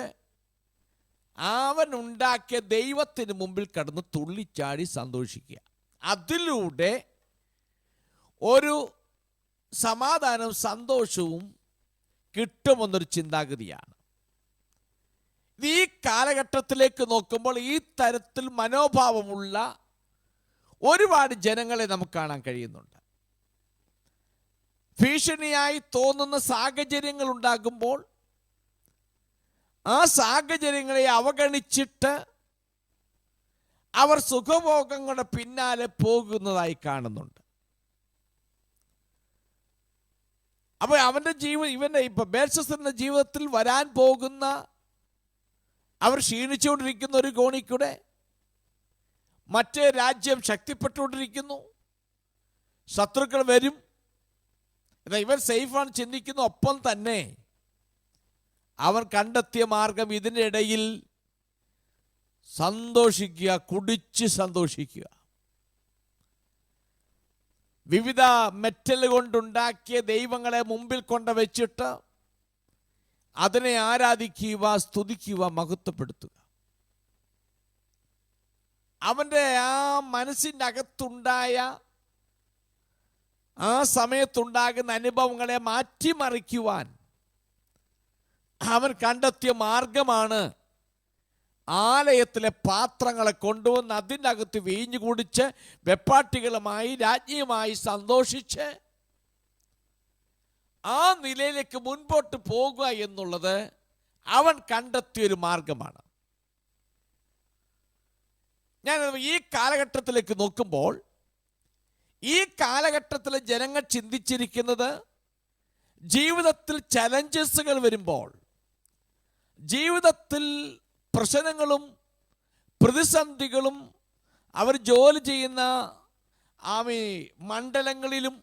അവൻ ഉണ്ടാക്കിയ ദൈവത്തിന് മുമ്പിൽ കടന്ന് തുള്ളിച്ചാടി സന്തോഷിക്കുക. അതിലൂടെ ഒരു സമാധാനവും സന്തോഷവും കിട്ടുമെന്നൊരു ചിന്താഗതിയാണ്. ഈ കാലഘട്ടത്തിലേക്ക് നോക്കുമ്പോൾ ഈ തരത്തിൽ മനോഭാവമുള്ള ഒരുപാട് ജനങ്ങളെ നമുക്ക് കാണാൻ കഴിയുന്നുണ്ട്. ഭീഷണിയായി തോന്നുന്ന സാഹചര്യങ്ങൾ ഉണ്ടാകുമ്പോൾ ആ സാഹചര്യങ്ങളെ അവഗണിച്ചിട്ട് അവർ സുഖഭോഗങ്ങളുടെ പിന്നാലെ പോകുന്നതായി കാണുന്നുണ്ട്. അപ്പോൾ ഇവന്റെ ബേൽശസ്സറിന്റെ ജീവിതത്തിൽ വരാൻ പോകുന്ന അവർ ക്ഷീണിച്ചുകൊണ്ടിരിക്കുന്ന ഒരു കോണിക്കൂടെ മറ്റേ രാജ്യം ശക്തിപ്പെട്ടുകൊണ്ടിരിക്കുന്നു. ശത്രുക്കൾ വരും, ഇവൻ സേഫാണ് ചിന്തിക്കുന്ന ഒപ്പം തന്നെ അവൻ കണ്ടെത്തിയ മാർഗം ഇതിനിടയിൽ സന്തോഷിക്കുക, കുടിച്ച് സന്തോഷിക്കുക. വിവിധ മെറ്റൽ കൊണ്ടുണ്ടാക്കിയ ദൈവങ്ങളെ മുമ്പിൽ കൊണ്ട് വെച്ചിട്ട് അതിനെ ആരാധിക്കുക, സ്തുതിക്കുക, മഹത്വപ്പെടുത്തുക. അവൻ്റെ ആ മനസ്സിൻ്റെ അകത്തുണ്ടായ ആ സമയത്തുണ്ടാകുന്ന അനുഭവങ്ങളെ മാറ്റിമറിക്കുവാൻ അവൻ കണ്ടെത്തിയ മാർഗമാണ് ആലയത്തിലെ പാത്രങ്ങളെ കൊണ്ടുവന്ന് അതിൻ്റെ അകത്ത് വീഞ്ഞു കുടിച്ച് വെപ്പാട്ടികളുമായി രാജ്ഞിയുമായി സന്തോഷിച്ച് ആ നിലയിലേക്ക് മുൻപോട്ട് പോകുക എന്നുള്ളത് അവൻ കണ്ടെത്തിയൊരു മാർഗമാണ്. ഞാൻ ഈ കാലഘട്ടത്തിലേക്ക് നോക്കുമ്പോൾ ഈ കാലഘട്ടത്തിലെ ജനങ്ങൾ ചിന്തിച്ചിരിക്കുന്നത്, ജീവിതത്തിൽ ചലഞ്ചസുകൾ വരുമ്പോൾ, ജീവിതത്തിൽ പ്രശ്നങ്ങളും പ്രതിസന്ധികളും അവർ ജോലി ചെയ്യുന്ന മണ്ഡലങ്ങളിലും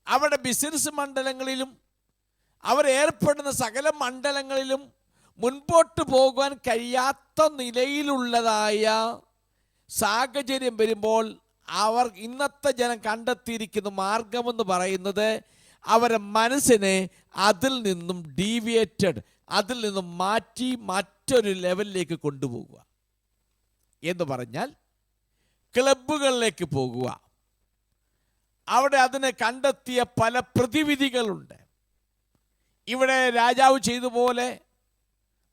അവരുടെ ബിസിനസ് മണ്ഡലങ്ങളിലും അവരേർപ്പെടുന്ന സകല മണ്ഡലങ്ങളിലും മുൻപോട്ട് പോകുവാൻ കഴിയാത്ത നിലയിലുള്ളതായ സാഹചര്യം വരുമ്പോൾ അവർ ഇന്നത്തെ ജനം കണ്ടെത്തിയിരിക്കുന്ന മാർഗമെന്ന് പറയുന്നത് അവരുടെ മനസ്സിനെ അതിൽ നിന്നും ഡീവിയേറ്റഡ്, അതിൽ നിന്നും മാറ്റി മറ്റൊരു ലെവലിലേക്ക് കൊണ്ടുപോകുക എന്ന് പറഞ്ഞാൽ ക്ലബ്ബുകളിലേക്ക് പോകുക. അവിടെ അതിനെ കണ്ടെത്തിയ പല പ്രതിവിധികളുണ്ട്. ഇവിടെ രാജാവ് ചെയ്ത പോലെ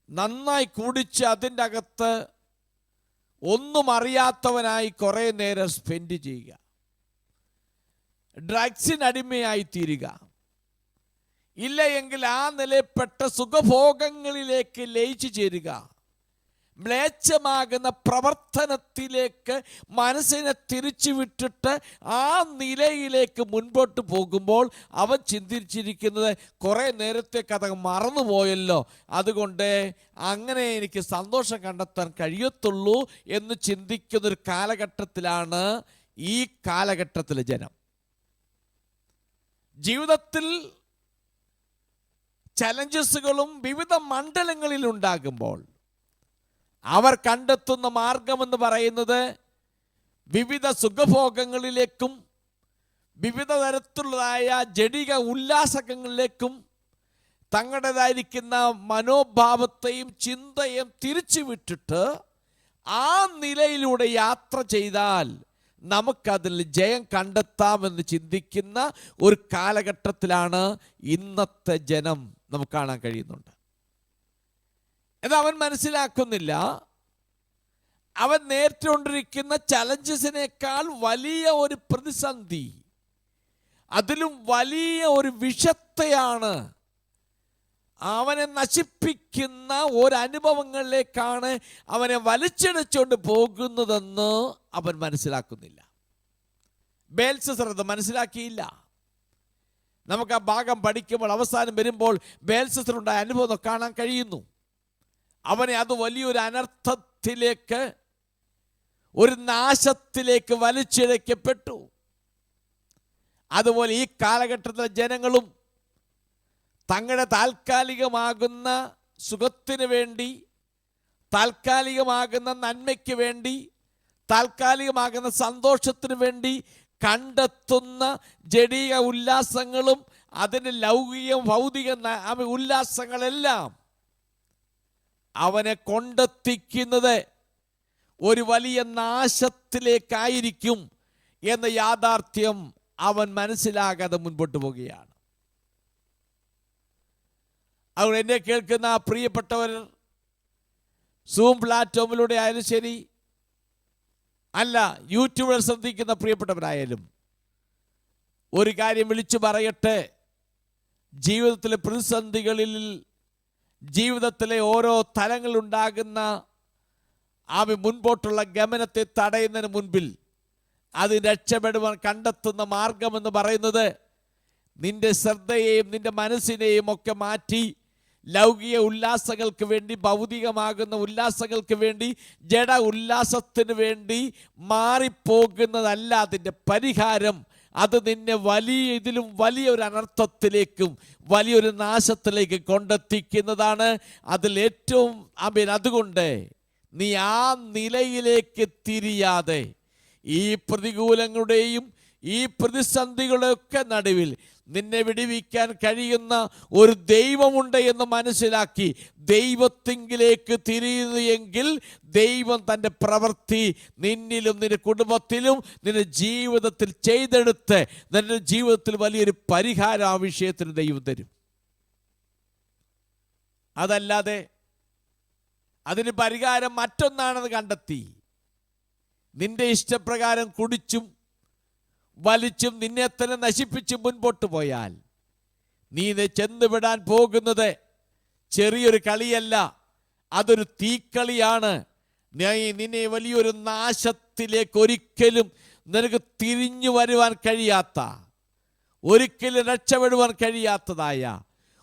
നന്നായി കുടിച്ച് അതിൻ്റെ അകത്ത് ഒന്നും അറിയാത്തവനായി കുറേ നേരം സ്പെൻഡ് ചെയ്യുക, ഡ്രഗ്സിന് അടിമയായി തീരുക, ഇല്ല എങ്കിൽ ആ നിലയിൽപ്പെട്ട സുഖഭോഗങ്ങളിലേക്ക് ലയിച്ചു ചേരുക, മ്ലേച്ഛമാകുന്ന പ്രവർത്തനത്തിലേക്ക് മനസ്സിനെ തിരിച്ചു വിട്ടിട്ട് ആ നിലയിലേക്ക് മുൻപോട്ട് പോകുമ്പോൾ അവൻ ചിന്തിച്ചിരിക്കുന്നത് കുറേ നേരത്തേക്ക് അത് മറന്നുപോയല്ലോ, അതുകൊണ്ട് അങ്ങനെ എനിക്ക് സന്തോഷം കണ്ടെത്താൻ കഴിയത്തുള്ളൂ എന്ന് ചിന്തിക്കുന്നൊരു കാലഘട്ടത്തിലാണ് ഈ കാലഘട്ടത്തിലെ ജനം. ജീവിതത്തിൽ ചലഞ്ചസുകളും വിവിധ മണ്ഡലങ്ങളിൽ ഉണ്ടാകുമ്പോൾ അവർ കണ്ടെത്തുന്ന മാർഗമെന്ന് പറയുന്നത് വിവിധ സുഖഭോഗങ്ങളിലേക്കും വിവിധ തരത്തിലുള്ളതായ ജഡിക ഉല്ലാസങ്ങളിലേക്കും തങ്ങളുടേതായിരിക്കുന്ന മനോഭാവത്തെയും ചിന്തയും തിരിച്ചു വിട്ടിട്ട് ആ നിലയിലൂടെ യാത്ര ചെയ്താൽ നമുക്കതിൽ ജയം കണ്ടെത്താമെന്ന് ചിന്തിക്കുന്ന ഒരു കാലഘട്ടത്തിലാണ് ഇന്നത്തെ ജനം നമുക്ക് കാണാൻ കഴിയുന്നുണ്ട്. അത് അവൻ മനസ്സിലാക്കുന്നില്ല. അവൻ നേരിട്ടുകൊണ്ടിരിക്കുന്ന ചലഞ്ചസിനേക്കാൾ വലിയ ഒരു പ്രതിസന്ധി, അതിലും വലിയ ഒരു വിഷത്തെയാണ്, അവനെ നശിപ്പിക്കുന്ന ഒരനുഭവങ്ങളിലേക്കാണ് അവനെ വലിച്ചിഴച്ചുകൊണ്ട് പോകുന്നതെന്ന് അവൻ മനസ്സിലാക്കുന്നില്ല. ബേൽശസ്സർ അത് മനസ്സിലാക്കിയില്ല. നമുക്ക് ആ ഭാഗം പഠിക്കുമ്പോൾ അവസാനം വരുമ്പോൾ ബേൽശസ്സറുണ്ടായ അനുഭവം കാണാൻ കഴിയുന്നു. അവനെ അത് വലിയൊരു അനർത്ഥത്തിലേക്ക്, ഒരു നാശത്തിലേക്ക് വലിച്ചിഴക്കപ്പെട്ടു. അതുപോലെ ഈ കാലഘട്ടത്തിലെ ജനങ്ങളും തങ്ങളുടെ താൽക്കാലികമാകുന്ന സുഖത്തിന് വേണ്ടി, താൽക്കാലികമാകുന്ന നന്മയ്ക്ക് വേണ്ടി, താൽക്കാലികമാകുന്ന സന്തോഷത്തിന് വേണ്ടി കണ്ടെത്തുന്ന ജഡീക ഉല്ലാസങ്ങളും അതിൻ്റെ ലൗകിക ഭൗതിക ഉല്ലാസങ്ങളെല്ലാം അവനെ കൊണ്ടെത്തിക്കുന്നത് ഒരു വലിയ നാശത്തിലേക്കായിരിക്കും എന്ന യാഥാർത്ഥ്യം അവൻ മനസ്സിലാകാതെ മുൻപോട്ട് പോവുകയാണ്. അതുകൊണ്ട് എന്നെ കേൾക്കുന്ന പ്രിയപ്പെട്ടവർ, സൂം പ്ലാറ്റ്ഫോമിലൂടെ ആയാലും ശരി, അല്ല യൂട്യൂബിൽ ശ്രദ്ധിക്കുന്ന പ്രിയപ്പെട്ടവരായാലും, ഒരു കാര്യം വിളിച്ചു പറയട്ടെ. ജീവിതത്തിലെ പ്രതിസന്ധികളിൽ, ജീവിതത്തിലെ ഓരോ തലങ്ങളുണ്ടാകുന്ന മുൻപോട്ടുള്ള ഗമനത്തെ തടയുന്നതിന് മുൻപിൽ അത് രക്ഷപ്പെടുവാൻ കണ്ടെത്തുന്ന മാർഗമെന്ന് പറയുന്നത് നിന്റെ ശ്രദ്ധയെയും നിന്റെ മനസ്സിനെയും ഒക്കെ മാറ്റി ലൗകിക ഉല്ലാസങ്ങൾക്ക് വേണ്ടി, ഭൗതികമാകുന്ന ഉല്ലാസങ്ങൾക്ക് വേണ്ടി, ജഡ ഉല്ലാസത്തിന് വേണ്ടി മാറിപ്പോകുന്നതല്ല അതിൻ്റെ പരിഹാരം. അത് നിന്നെ ഇതിലും വലിയൊരു അനർത്ഥത്തിലേക്കും വലിയൊരു നാശത്തിലേക്കും കൊണ്ടെത്തിക്കുന്നതാണ്. അതിൽ ഏറ്റവും അതുകൊണ്ട് നീ ആ നിലയിലേക്ക് തിരിയാതെ ഈ പ്രതികൂലങ്ങളുടെയും ഈ പ്രതിസന്ധികളുടെയൊക്കെ നടുവിൽ നിന്നെ വിടുവിക്കാൻ കഴിയുന്ന ഒരു ദൈവമുണ്ട് എന്ന് മനസ്സിലാക്കി ദൈവത്തിങ്കിലേക്ക് തിരിയുന്നു എങ്കിൽ ദൈവം തൻ്റെ പ്രവൃത്തി നിന്നിലും നിന്റെ കുടുംബത്തിലും നിന്റെ ജീവിതത്തിൽ ചെയ്തെടുത്ത് നിന്റെ ജീവിതത്തിൽ വലിയൊരു പരിഹാരം ആ വിഷയത്തിന് ദൈവം തരും. അതല്ലാതെ അതിന് പരിഹാരം മറ്റൊന്നാണെന്ന് കണ്ടെത്തി നിന്റെ ഇഷ്ടപ്രകാരം കുടിച്ചും വലിച്ചും നിന്നെ തന്നെ നശിപ്പിച്ച് മുൻപോട്ട് പോയാൽ നീ ചെന്നുവിടാൻ പോകുന്നത് ചെറിയൊരു കളിയല്ല, അതൊരു തീക്കളിയാണ്. നിന്നെ വലിയൊരു നാശത്തിലേക്ക് ഒരിക്കലും നിനക്ക് തിരിഞ്ഞു വരുവാൻ കഴിയാത്ത, ഒരിക്കലും രക്ഷപ്പെടുവാൻ കഴിയാത്തതായ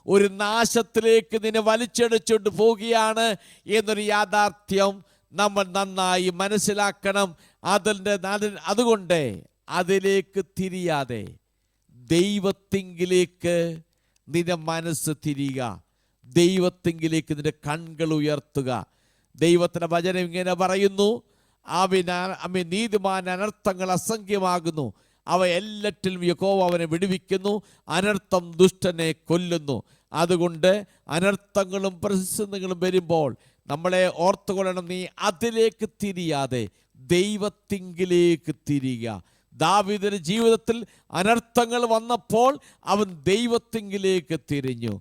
ഒരു നാശത്തിലേക്ക് നിന്നെ വലിച്ചെടുച്ചുകൊണ്ട് പോവുകയാണ് എന്നൊരു യാഥാർത്ഥ്യം നമ്മൾ നന്നായി മനസ്സിലാക്കണം. അതുകൊണ്ട് അതിലേക്ക് തിരിയാതെ ദൈവത്തിങ്കിലേക്ക് നിന്റെ മനസ്സ് തിരിയുക, ദൈവത്തിങ്കിലേക്ക് നിന്റെ കണ്ണുകൾ ഉയർത്തുക. ദൈവത്തിൻ്റെ വചനം ഇങ്ങനെ പറയുന്നു, നീതിമാൻ അനർത്ഥങ്ങൾ അസംഖ്യമാകുന്നു, അവ എല്ലാറ്റിലും യഹോവ അവനെ വിടുവിക്കുന്നു, അനർത്ഥം ദുഷ്ടനെ കൊല്ലുന്നു. അതുകൊണ്ട് അനർത്ഥങ്ങളും പ്രതിസന്ധികളും വരുമ്പോൾ നമ്മളെ ഓർത്തുകൊള്ളണം, നീ അതിലേക്ക് തിരിയാതെ ദൈവത്തിങ്കിലേക്ക് തിരിയുക. ദാവീദിന്റെ ജീവിതത്തിൽ അനർത്ഥങ്ങൾ വന്നപ്പോൾ അവൻ ദൈവത്തിങ്കിലേക്ക് തിരിഞ്ഞു.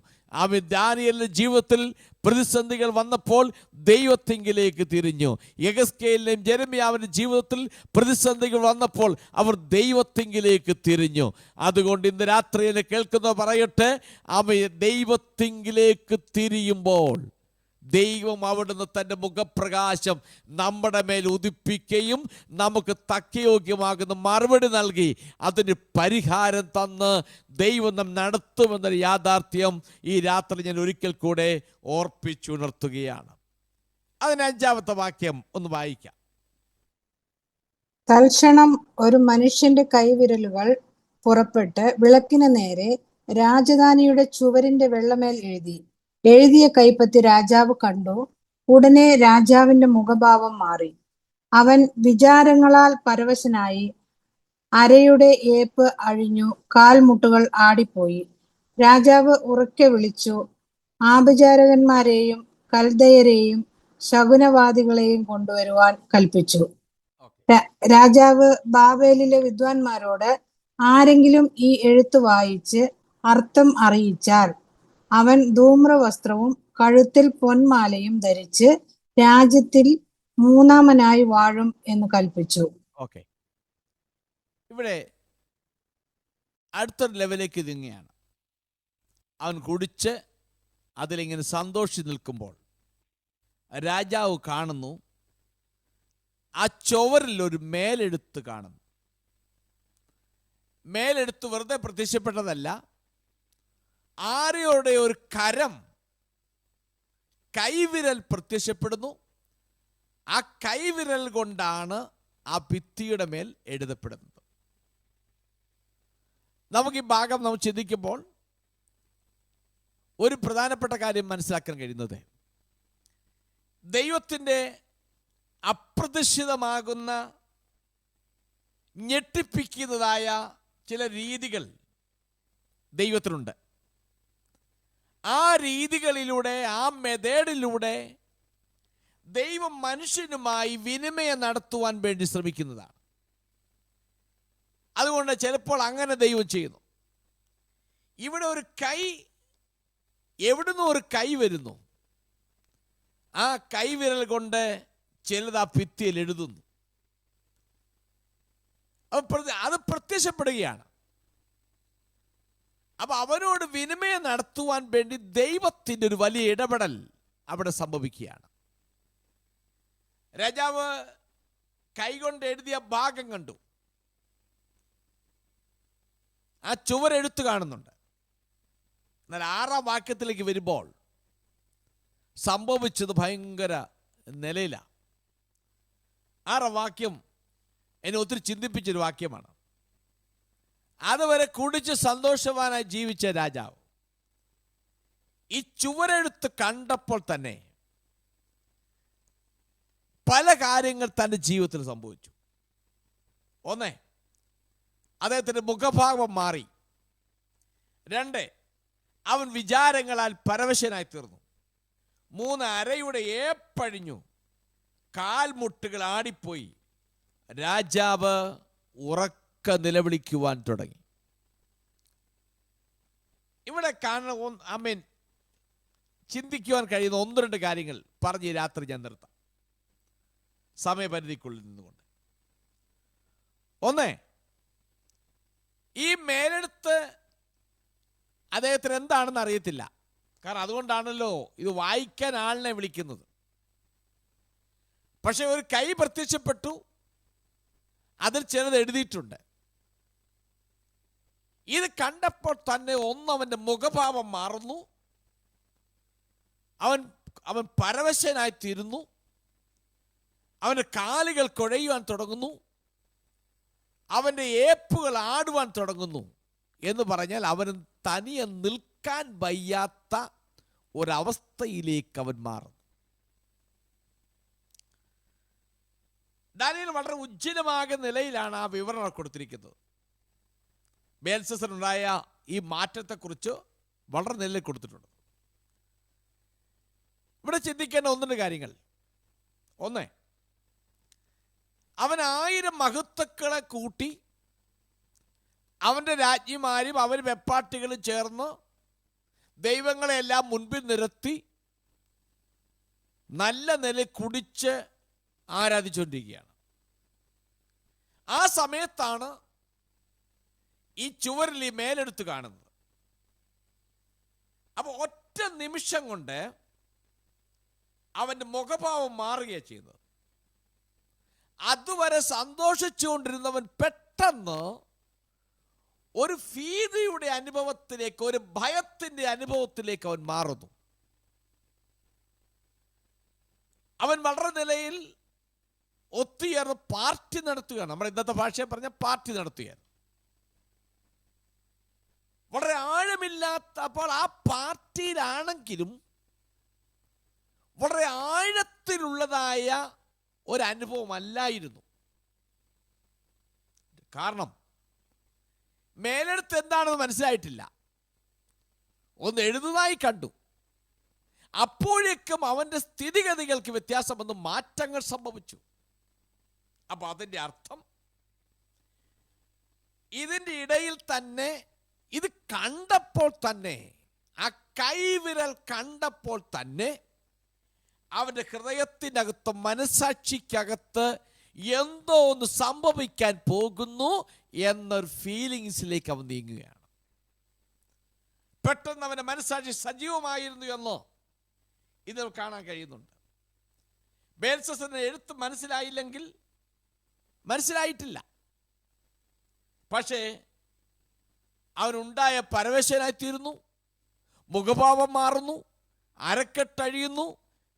ദാനിയേലിന്റെ ജീവിതത്തിൽ പ്രതിസന്ധികൾ വന്നപ്പോൾ ദൈവത്തിങ്കിലേക്ക് തിരിഞ്ഞു. യെഹെസ്കേലിന്റെയും യെരമ്യാവിന്റെ ജീവിതത്തിൽ പ്രതിസന്ധികൾ വന്നപ്പോൾ അവർ ദൈവത്തിങ്കിലേക്ക് തിരിഞ്ഞു. അതുകൊണ്ട് ഇന്ന് രാത്രി എന്നെ കേൾക്കുന്ന പറയട്ടെ, ദൈവത്തിങ്കിലേക്ക് തിരിയുമ്പോൾ ദൈവം അവിടുന്ന് തൻ്റെ മുഖപ്രകാശം നമ്മുടെ മേൽ ഉദിപ്പിക്കുകയും നമുക്ക് തക്കയോഗ്യമാകുന്ന മറുപടി നൽകി അതിന് പരിഹാരം തന്ന് ദൈവം നാം നടത്തുമെന്നൊരു യാഥാർത്ഥ്യം ഈ രാത്രി ഞാൻ ഒരിക്കൽ കൂടെ ഓർപ്പിച്ചുണർത്തുകയാണ്. അതിന് 5-ാമത്തെ വാക്യം ഒന്ന് വായിക്കാം. തൽക്ഷണം ഒരു മനുഷ്യന്റെ കൈവിരലുകൾ പുറപ്പെട്ട് വിളക്കിന് നേരെ രാജധാനിയുടെ ചുവരിന്റെ വെള്ളമേൽ എഴുതിയ കൈപ്പത്തി രാജാവ് കണ്ടു. ഉടനെ രാജാവിന്റെ മുഖഭാവം മാറി. അവൻ വിചാരങ്ങളാൽ പരവശനായി അരയുടെ ഏപ്പ് അഴിഞ്ഞു, കാൽമുട്ടുകൾ ആടിപ്പോയി. രാജാവ് ഉറക്കെ വിളിച്ചു ആഭിചാരകന്മാരെയും കൽദയരെയും ശകുനവാദികളെയും കൊണ്ടുവരുവാൻ കൽപ്പിച്ചു. രാജാവ് ബാബേലിലെ വിദ്വാൻമാരോട്, ആരെങ്കിലും ഈ എഴുത്ത് വായിച്ച് അർത്ഥം അറിയിച്ചാൽ അവൻ ധൂമ്രവസ്ത്രവും കഴുത്തിൽ പൊന്മാലയും ധരിച്ച് രാജ്യത്തിൽ 3-മനായി വാഴും എന്ന് കൽപ്പിച്ചു. ഓക്കെ, ഇവിടെ അടുത്തൊരു ലെവലിലേക്ക് നീങ്ങുകയാണ്. അവൻ കുടിച്ച് അതിലിങ്ങനെ സന്തോഷിച്ച് നിൽക്കുമ്പോൾ രാജാവ് കാണുന്നു, ആ ചുവരിൽ ഒരു മേലെഴുത്ത് കാണുന്നു. മേലെഴുത്ത് വെറുതെ പ്രത്യക്ഷപ്പെട്ടതല്ല, ആരെയുടെ ഒരു കൈവിരൽ പ്രത്യക്ഷപ്പെടുന്നു. ആ കൈവിരൽ കൊണ്ടാണ് ആ ഭിത്തിയുടെ മേൽ എഴുതപ്പെടുന്നത്. നമുക്ക് ഈ ഭാഗം നമ്മൾ ചിന്തിക്കുമ്പോൾ ഒരു പ്രധാനപ്പെട്ട കാര്യം മനസ്സിലാക്കാൻ കഴിയുന്നത്, ദൈവത്തിൻ്റെ അപ്രതീക്ഷിതമാകുന്ന ഞെട്ടിപ്പിക്കുന്നതായ ചില രീതികൾ ദൈവത്തിനുണ്ട്. ആ രീതികളിലൂടെ, ആ മെത്തേഡിലൂടെ ദൈവം മനുഷ്യനുമായി വിനിമയം നടത്തുവാൻ വേണ്ടി ശ്രമിക്കുന്നതാണ്. അതുകൊണ്ട് ചിലപ്പോൾ അങ്ങനെ ദൈവം ചെയ്യുന്നു. ഇവിടെ ഒരു കൈ, എവിടുന്ന് ഒരു കൈ വരുന്നു, ആ കൈവിരൽ കൊണ്ട് ചിലത് ആ ഭിത്തിയിൽ എഴുതുന്നു. അത് പ്രത്യക്ഷപ്പെടുകയാണ്. അപ്പൊ അവനോട് വിനിമയം നടത്തുവാൻ വേണ്ടി ദൈവത്തിൻ്റെ ഒരു വലിയ ഇടപെടൽ അവിടെ സംഭവിക്കുകയാണ്. രാജാവ് കൈകൊണ്ട് എഴുതിയ ഭാഗം കണ്ടു. ആ ചുവരെഴുത്ത് കാണുന്നുണ്ട്. എന്നാൽ 6-ാം വാക്യത്തിലേക്ക് വരുമ്പോൾ സംഭവിച്ചത് ഭയങ്കര നിലയിലാണ്. 6-ാം വാക്യം എന്നെ ഒത്തിരി ചിന്തിപ്പിച്ചൊരു വാക്യമാണ്. അതുവരെ കുടിച്ച് സന്തോഷവാനായി ജീവിച്ച രാജാവ് ഈ ചുവരെഴുത്ത് കണ്ടപ്പോൾ തന്നെ പല കാര്യങ്ങൾ തൻ്റെ ജീവിതത്തിൽ സംഭവിച്ചു. ഒന്ന്, അദ്ദേഹത്തിൻ്റെ മുഖഭാവം മാറി. രണ്ട്, അവൻ വിചാരങ്ങളാൽ പരവശനായി തീർന്നു. മൂന്ന്, അരയുടെ ഏപ്പഴിഞ്ഞു, കാൽമുട്ടുകൾ ആടിപ്പോയി. രാജാവ് ഉറക്ക നിലവിളിക്കുവാൻ തുടങ്ങി. ഇവിടെ കാണുന്ന ചിന്തിക്കുവാൻ കഴിയുന്ന ഒന്ന് രണ്ട് കാര്യങ്ങൾ പറഞ്ഞ് രാത്രി ഞാൻ നിർത്താം, സമയപരിധിക്കുള്ളിൽ നിന്നുകൊണ്ട്. ഒന്ന്, ഈ മേലെടുത്ത് അദ്ദേഹത്തിന് എന്താണെന്ന് അറിയത്തില്ല. കാരണം അതുകൊണ്ടാണല്ലോ ഇത് വായിക്കാൻ ആളിനെ വിളിക്കുന്നത്. പക്ഷെ ഒരു കൈ പ്രത്യക്ഷപ്പെട്ടു, അതിൽ ചിലത് എഴുതിയിട്ടുണ്ട്. ഇത് കണ്ടപ്പോൾ തന്നെ അവൻ്റെ മുഖഭാവം മാറുന്നു. അവൻ പരവശനായിത്തീരുന്നു. അവൻ്റെ കാലുകൾ കുഴയുവാൻ തുടങ്ങുന്നു. അവൻ്റെ ഏപ്പുകൾ ആടുവാൻ തുടങ്ങുന്നു. എന്ന് പറഞ്ഞാൽ അവന് തനിയെ നിൽക്കാൻ വയ്യാത്ത ഒരവസ്ഥയിലേക്ക് അവൻ മാറുന്നു. ദാനിയേൽ വളരെ ഉജ്ജ്വലമായ നിലയിലാണ് ആ വിവരണം കൊടുത്തിരിക്കുന്നത്. ബേൽശസ്സറിനുണ്ടായ ഈ മാറ്റത്തെക്കുറിച്ച് വളരെ നിലയിൽ കൊടുത്തിട്ടുണ്ട്. ഇവിടെ ചിന്തിക്കേണ്ട ഒന്ന് രണ്ട് കാര്യങ്ങൾ. ഒന്ന്, അവൻ 1000 മഹത്തുക്കളെ കൂട്ടി അവൻ്റെ രാജ്ഞിമാരും അവർ വെപ്പാട്ടികളും ചേർന്ന് ദൈവങ്ങളെല്ലാം മുൻപിൽ നിരത്തി നല്ല നിലയിൽ കുടിച്ച് ആരാധിച്ചുകൊണ്ടിരിക്കുകയാണ്. ആ സമയത്താണ് ഈ ചുവരിൽ ഈ മേലെടുത്ത് കാണുന്നത്. അപ്പോൾ ഒറ്റ നിമിഷം കൊണ്ട് അവൻ്റെ മുഖഭാവം മാറുകയാണ് ചെയ്യുന്നത്. അതുവരെ സന്തോഷിച്ചുകൊണ്ടിരുന്നവൻ പെട്ടെന്ന് ഒരു ഭീതിയുടെ അനുഭവത്തിലേക്ക്, ഒരു ഭയത്തിൻ്റെ അനുഭവത്തിലേക്ക് അവൻ മാറുന്നു. അവൻ വളരെ നിലയിൽ ഒത്തുചേർന്ന് പാർട്ടി നടത്തുകയാണ്. നമ്മുടെ ഇന്നത്തെ ഭാഷയെ പറഞ്ഞ പാർട്ടി നടത്തുകയാണ്. വളരെ ആഴമില്ലാത്ത, അപ്പോൾ ആ പാർട്ടിയിലാണെങ്കിലും വളരെ ആഴത്തിലുള്ളതായ ഒരനുഭവമല്ലായിരുന്നു. കാരണം മേലെടുത്ത് എന്താണെന്ന് മനസ്സിലായിട്ടില്ല. ഒന്ന് എഴുതുന്നതായി കണ്ടു. അപ്പോഴേക്കും അവൻ്റെ സ്ഥിതിഗതികൾക്ക് വ്യത്യാസം വന്ന് മാറ്റങ്ങൾ സംഭവിച്ചു. അപ്പൊ അതിൻ്റെ അർത്ഥം ഇതിൻ്റെ ഇടയിൽ തന്നെ ഇത് കണ്ടപ്പോൾ തന്നെ, ആ കൈവിരൽ കണ്ടപ്പോൾ തന്നെ അവൻ്റെ ഹൃദയത്തിനകത്ത്, മനസാക്ഷിക്കകത്ത് എന്തോ ഒന്ന് സംഭവിക്കാൻ പോകുന്നു എന്നൊരു ഫീലിങ്സിലേക്ക് അവൻ നീങ്ങുകയാണ്. പെട്ടെന്ന് അവൻ്റെ മനസാക്ഷി സജീവമായിരുന്നു എന്ന് ഇതിൽ കാണാൻ കഴിയുന്നുണ്ട്. ബേൽശസ്സറിന് എഴുത്ത് മനസ്സിലായിട്ടില്ല. പക്ഷേ അവനുണ്ടായ പരവശനായിത്തീരുന്നു, മുഖഭാവം മാറുന്നു, അരക്കെട്ടഴിയുന്നു,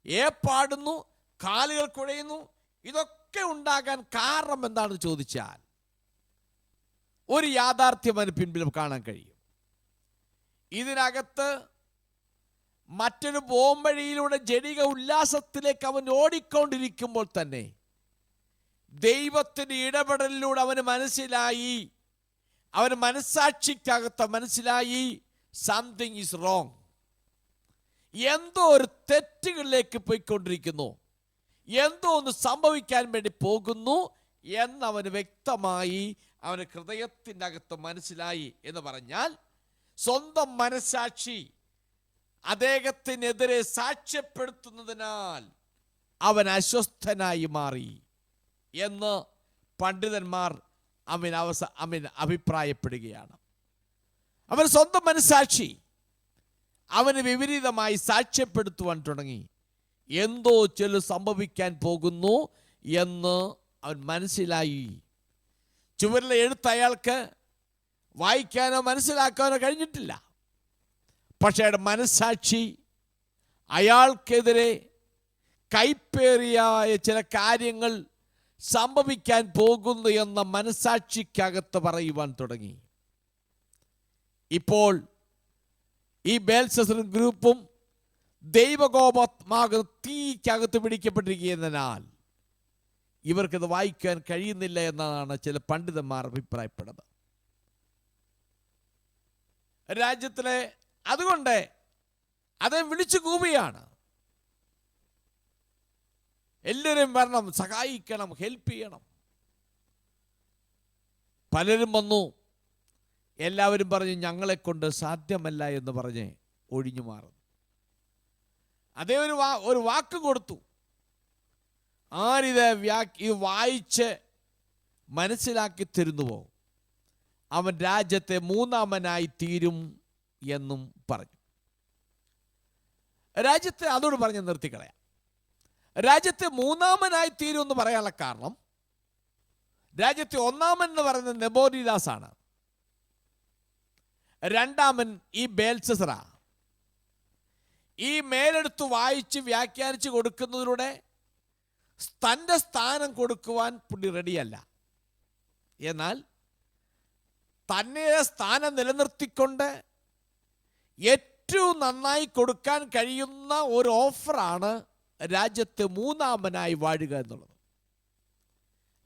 ഏപ്പാടുന്നു, കാലുകൾ കുഴയുന്നു. ഇതൊക്കെ ഉണ്ടാകാൻ കാരണം എന്താണെന്ന് ചോദിച്ചാൽ ഒരു യാഥാർത്ഥ്യം അതിന് പിൻപിലും കാണാൻ കഴിയും. ഇതിനകത്ത് മറ്റൊരു പോംവഴിയിലൂടെ ജനിക ഉല്ലാസത്തിലേക്ക് അവൻ ഓടിക്കൊണ്ടിരിക്കുമ്പോൾ തന്നെ ദൈവത്തിൻ്റെ ഇടപെടലിലൂടെ അവന് മനസ്സിലായി, അവന് മനസാക്ഷിക്കകത്ത് മനസ്സിലായി, സംതിങ് ഈസ് റോങ്. എന്തോ ഒരു തെറ്റുകളിലേക്ക് പോയിക്കൊണ്ടിരിക്കുന്നു, എന്തോ ഒന്ന് സംഭവിക്കാൻ വേണ്ടി പോകുന്നു എന്നവന് വ്യക്തമായി അവന് ഹൃദയത്തിൻ്റെ അകത്ത് മനസ്സിലായി. എന്ന് പറഞ്ഞാൽ സ്വന്തം മനസാക്ഷി അദ്ദേഹത്തിനെതിരെ സാക്ഷ്യപ്പെടുത്തുന്നതിനാൽ അവൻ അസ്വസ്ഥനായി മാറി എന്ന് പണ്ഡിതന്മാർ അഭിപ്രായപ്പെടുകയാണ്. അവൻ സ്വന്തം മനസാക്ഷി അവന് വിപരീതമായി സാക്ഷ്യപ്പെടുത്തുവാൻ തുടങ്ങി. എന്തോ ചില സംഭവിക്കാൻ പോകുന്നു എന്ന് അവൻ മനസ്സിലായി. ചുവരിലെ എഴുത്ത് അയാൾക്ക് വായിക്കാനോ മനസ്സിലാക്കാനോ കഴിഞ്ഞിട്ടില്ല. പക്ഷേ അയാളുടെ മനസാക്ഷി അയാൾക്കെതിരെ കൈപ്പേറിയായ ചില കാര്യങ്ങൾ സംഭവിക്കാൻ പോകുന്നു എന്ന മനസാക്ഷിക്കകത്ത് പറയുവാൻ തുടങ്ങി. ഇപ്പോൾ ഈ ബേൽശസ്സറും ഗ്രൂപ്പും ദൈവകോപമാകുന്ന തീക്കകത്ത് പിടിക്കപ്പെട്ടിരിക്കുന്നതിനാൽ ഇവർക്കത് വായിക്കാൻ കഴിയുന്നില്ല എന്നതാണ് ചില പണ്ഡിതന്മാർ അഭിപ്രായപ്പെടുന്നത്. രാജ്യത്തിലെ അതുകൊണ്ട് അത് വിളിച്ചു കൂവിയാണ്, എല്ലാവരും വരണം, സഹായിക്കണം, ഹെൽപ്പ് ചെയ്യണം. പലരും വന്നു, എല്ലാവരും പറഞ്ഞു ഞങ്ങളെ കൊണ്ട് സാധ്യമല്ല എന്ന് പറഞ്ഞ് ഒഴിഞ്ഞു മാറും. അതേ ഒരു വാക്ക് കൊടുത്തു, ആരിത് ഇത് വായിച്ച് മനസ്സിലാക്കി തരുന്നുവോ അവൻ രാജ്യത്തെ മൂന്നാമനായി തീരും എന്നും പറഞ്ഞു. രാജ്യത്തെ അതോട് പറഞ്ഞ് നിർത്തിക്കളയാം. രാജ്യത്തെ മൂന്നാമനായി തീരും എന്ന് പറയാനുള്ള കാരണം, രാജ്യത്തെ ഒന്നാമൻ എന്ന് പറയുന്നത് നെബൂഖദ്നേസറാണ്, രണ്ടാമൻ ഈ ബേൽശസ്സറാ. ഈ മേലെടുത്ത് വായിച്ച് വ്യാഖ്യാനിച്ച് കൊടുക്കുന്നതിലൂടെ തൻ്റെ സ്ഥാനം കൊടുക്കുവാൻ പുള്ളി റെഡിയല്ല. എന്നാൽ തന്നെ സ്ഥാനം നിലനിർത്തിക്കൊണ്ട് ഏറ്റവും നന്നായി കൊടുക്കാൻ കഴിയുന്ന ഒരു ഓഫറാണ് രാജ്യത്തെ മൂന്നാമനായി വാഴുക എന്നുള്ളത്.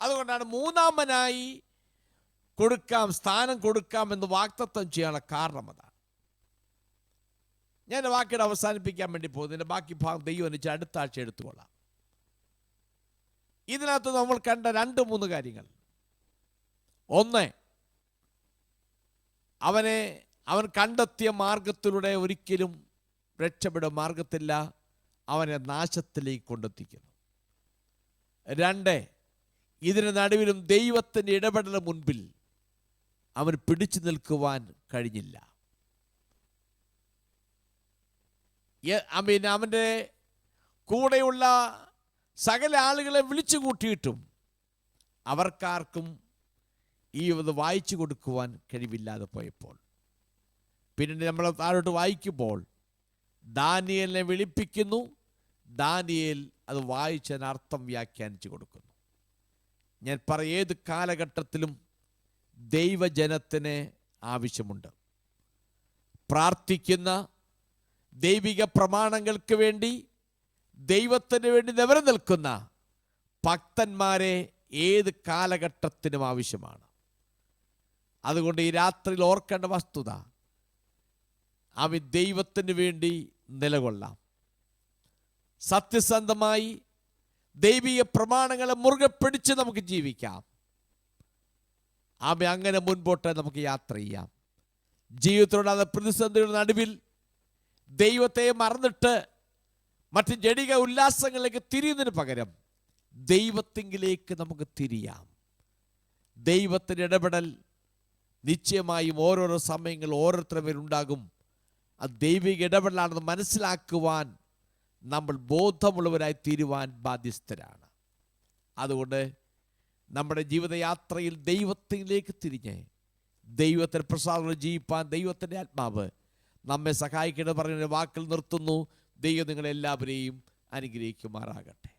അതുകൊണ്ടാണ് മൂന്നാമനായി കൊടുക്കാം, സ്ഥാനം കൊടുക്കാം എന്ന് വാഗ്ദത്തം ചെയ്യാനുള്ള കാരണം അതാണ്. ഞാൻ വാക്കിയുടെ അവസാനിപ്പിക്കാൻ വേണ്ടി പോകുന്നതിൻ്റെ ബാക്കി ഭാഗം ദൈവം അനുസരിച്ച് അടുത്ത ആഴ്ച എടുത്തുകൊള്ളാം. ഇതിനകത്ത് നമ്മൾ കണ്ട 2-3 കാര്യങ്ങൾ. ഒന്ന്, അവൻ കണ്ടെത്തിയ മാർഗത്തിലൂടെ ഒരിക്കലും രക്ഷപ്പെടുക മാർഗത്തില്ല, അവനെ നാശത്തിലേക്ക് കൊണ്ടെത്തിക്കുന്നു. 2, ഇതിന് നടുവിലും ദൈവത്തിൻ്റെ ഇടപെടൽ മുൻപിൽ അവൻ പിടിച്ചു നിൽക്കുവാൻ കഴിഞ്ഞില്ല. അവൻ്റെ കൂടെയുള്ള സകല ആളുകളെ വിളിച്ചു കൂട്ടിയിട്ടും അവർക്കാർക്കും ഇത് വായിച്ചു കൊടുക്കുവാൻ കഴിവില്ലാതെ പോയപ്പോൾ, പിന്നീട് നമ്മൾ താഴോട്ട് വായിക്കുമ്പോൾ ദാനിയേലിനെ വിളിപ്പിക്കുന്നു. ദാനിയേൽ അത് വായിച്ചതിന് അർത്ഥം വ്യാഖ്യാനിച്ചു കൊടുക്കുന്നു. ഞാൻ ഏത് കാലഘട്ടത്തിലും ദൈവജനത്തിന് ആവശ്യമുണ്ട്. പ്രാർത്ഥിക്കുന്ന, ദൈവിക പ്രമാണങ്ങൾക്ക് വേണ്ടി ദൈവത്തിന് വേണ്ടി നിവരം നിൽക്കുന്ന ഭക്തന്മാരെ ഏത് കാലഘട്ടത്തിനും ആവശ്യമാണ്. അതുകൊണ്ട് ഈ രാത്രിയിൽ ഓർക്കേണ്ട വസ്തുത, അവൻ ദൈവത്തിന് വേണ്ടി നിലകൊള്ളാം. സത്യസന്ധമായി ദൈവിക പ്രമാണങ്ങളെ മുറുകെ പിടിച്ച് നമുക്ക് ജീവിക്കാം. അങ്ങനെ മുൻപോട്ട് നമുക്ക് യാത്ര ചെയ്യാം. ജീവിതത്തിലുള്ള പ്രതിസന്ധിയുടെ നടുവിൽ ദൈവത്തെ മറന്നിട്ട് മറ്റ് ജഡിക ഉല്ലാസങ്ങളിലേക്ക് തിരിയുന്നതിന് പകരം ദൈവത്തിങ്കിലേക്ക് നമുക്ക് തിരിയാം. ദൈവത്തിൻ്റെ ഇടപെടൽ നിശ്ചയമായും ഓരോരോ സമയങ്ങളിൽ ഓരോരുത്തരുടെ പേരുണ്ടാകും. അത് ദൈവിക ഇടപെടലാണെന്ന് മനസ്സിലാക്കുവാൻ നമ്മൾ ബോധമുള്ളവരായി തീരുവാൻ ബാധ്യസ്ഥരാണ്. അതുകൊണ്ട് നമ്മുടെ ജീവിതയാത്രയിൽ ദൈവത്തിലേക്ക് തിരിഞ്ഞ് ദൈവത്തിന് പ്രസാദം ജീവിപ്പാൻ ദൈവത്തിൻ്റെ ആത്മാവ് നമ്മെ സഹായിക്കേണ്ടത് പറഞ്ഞ വാക്കിൽ നിർത്തുന്നു. ദൈവം നിങ്ങളെല്ലാവരെയും അനുഗ്രഹിക്കുമാറാകട്ടെ.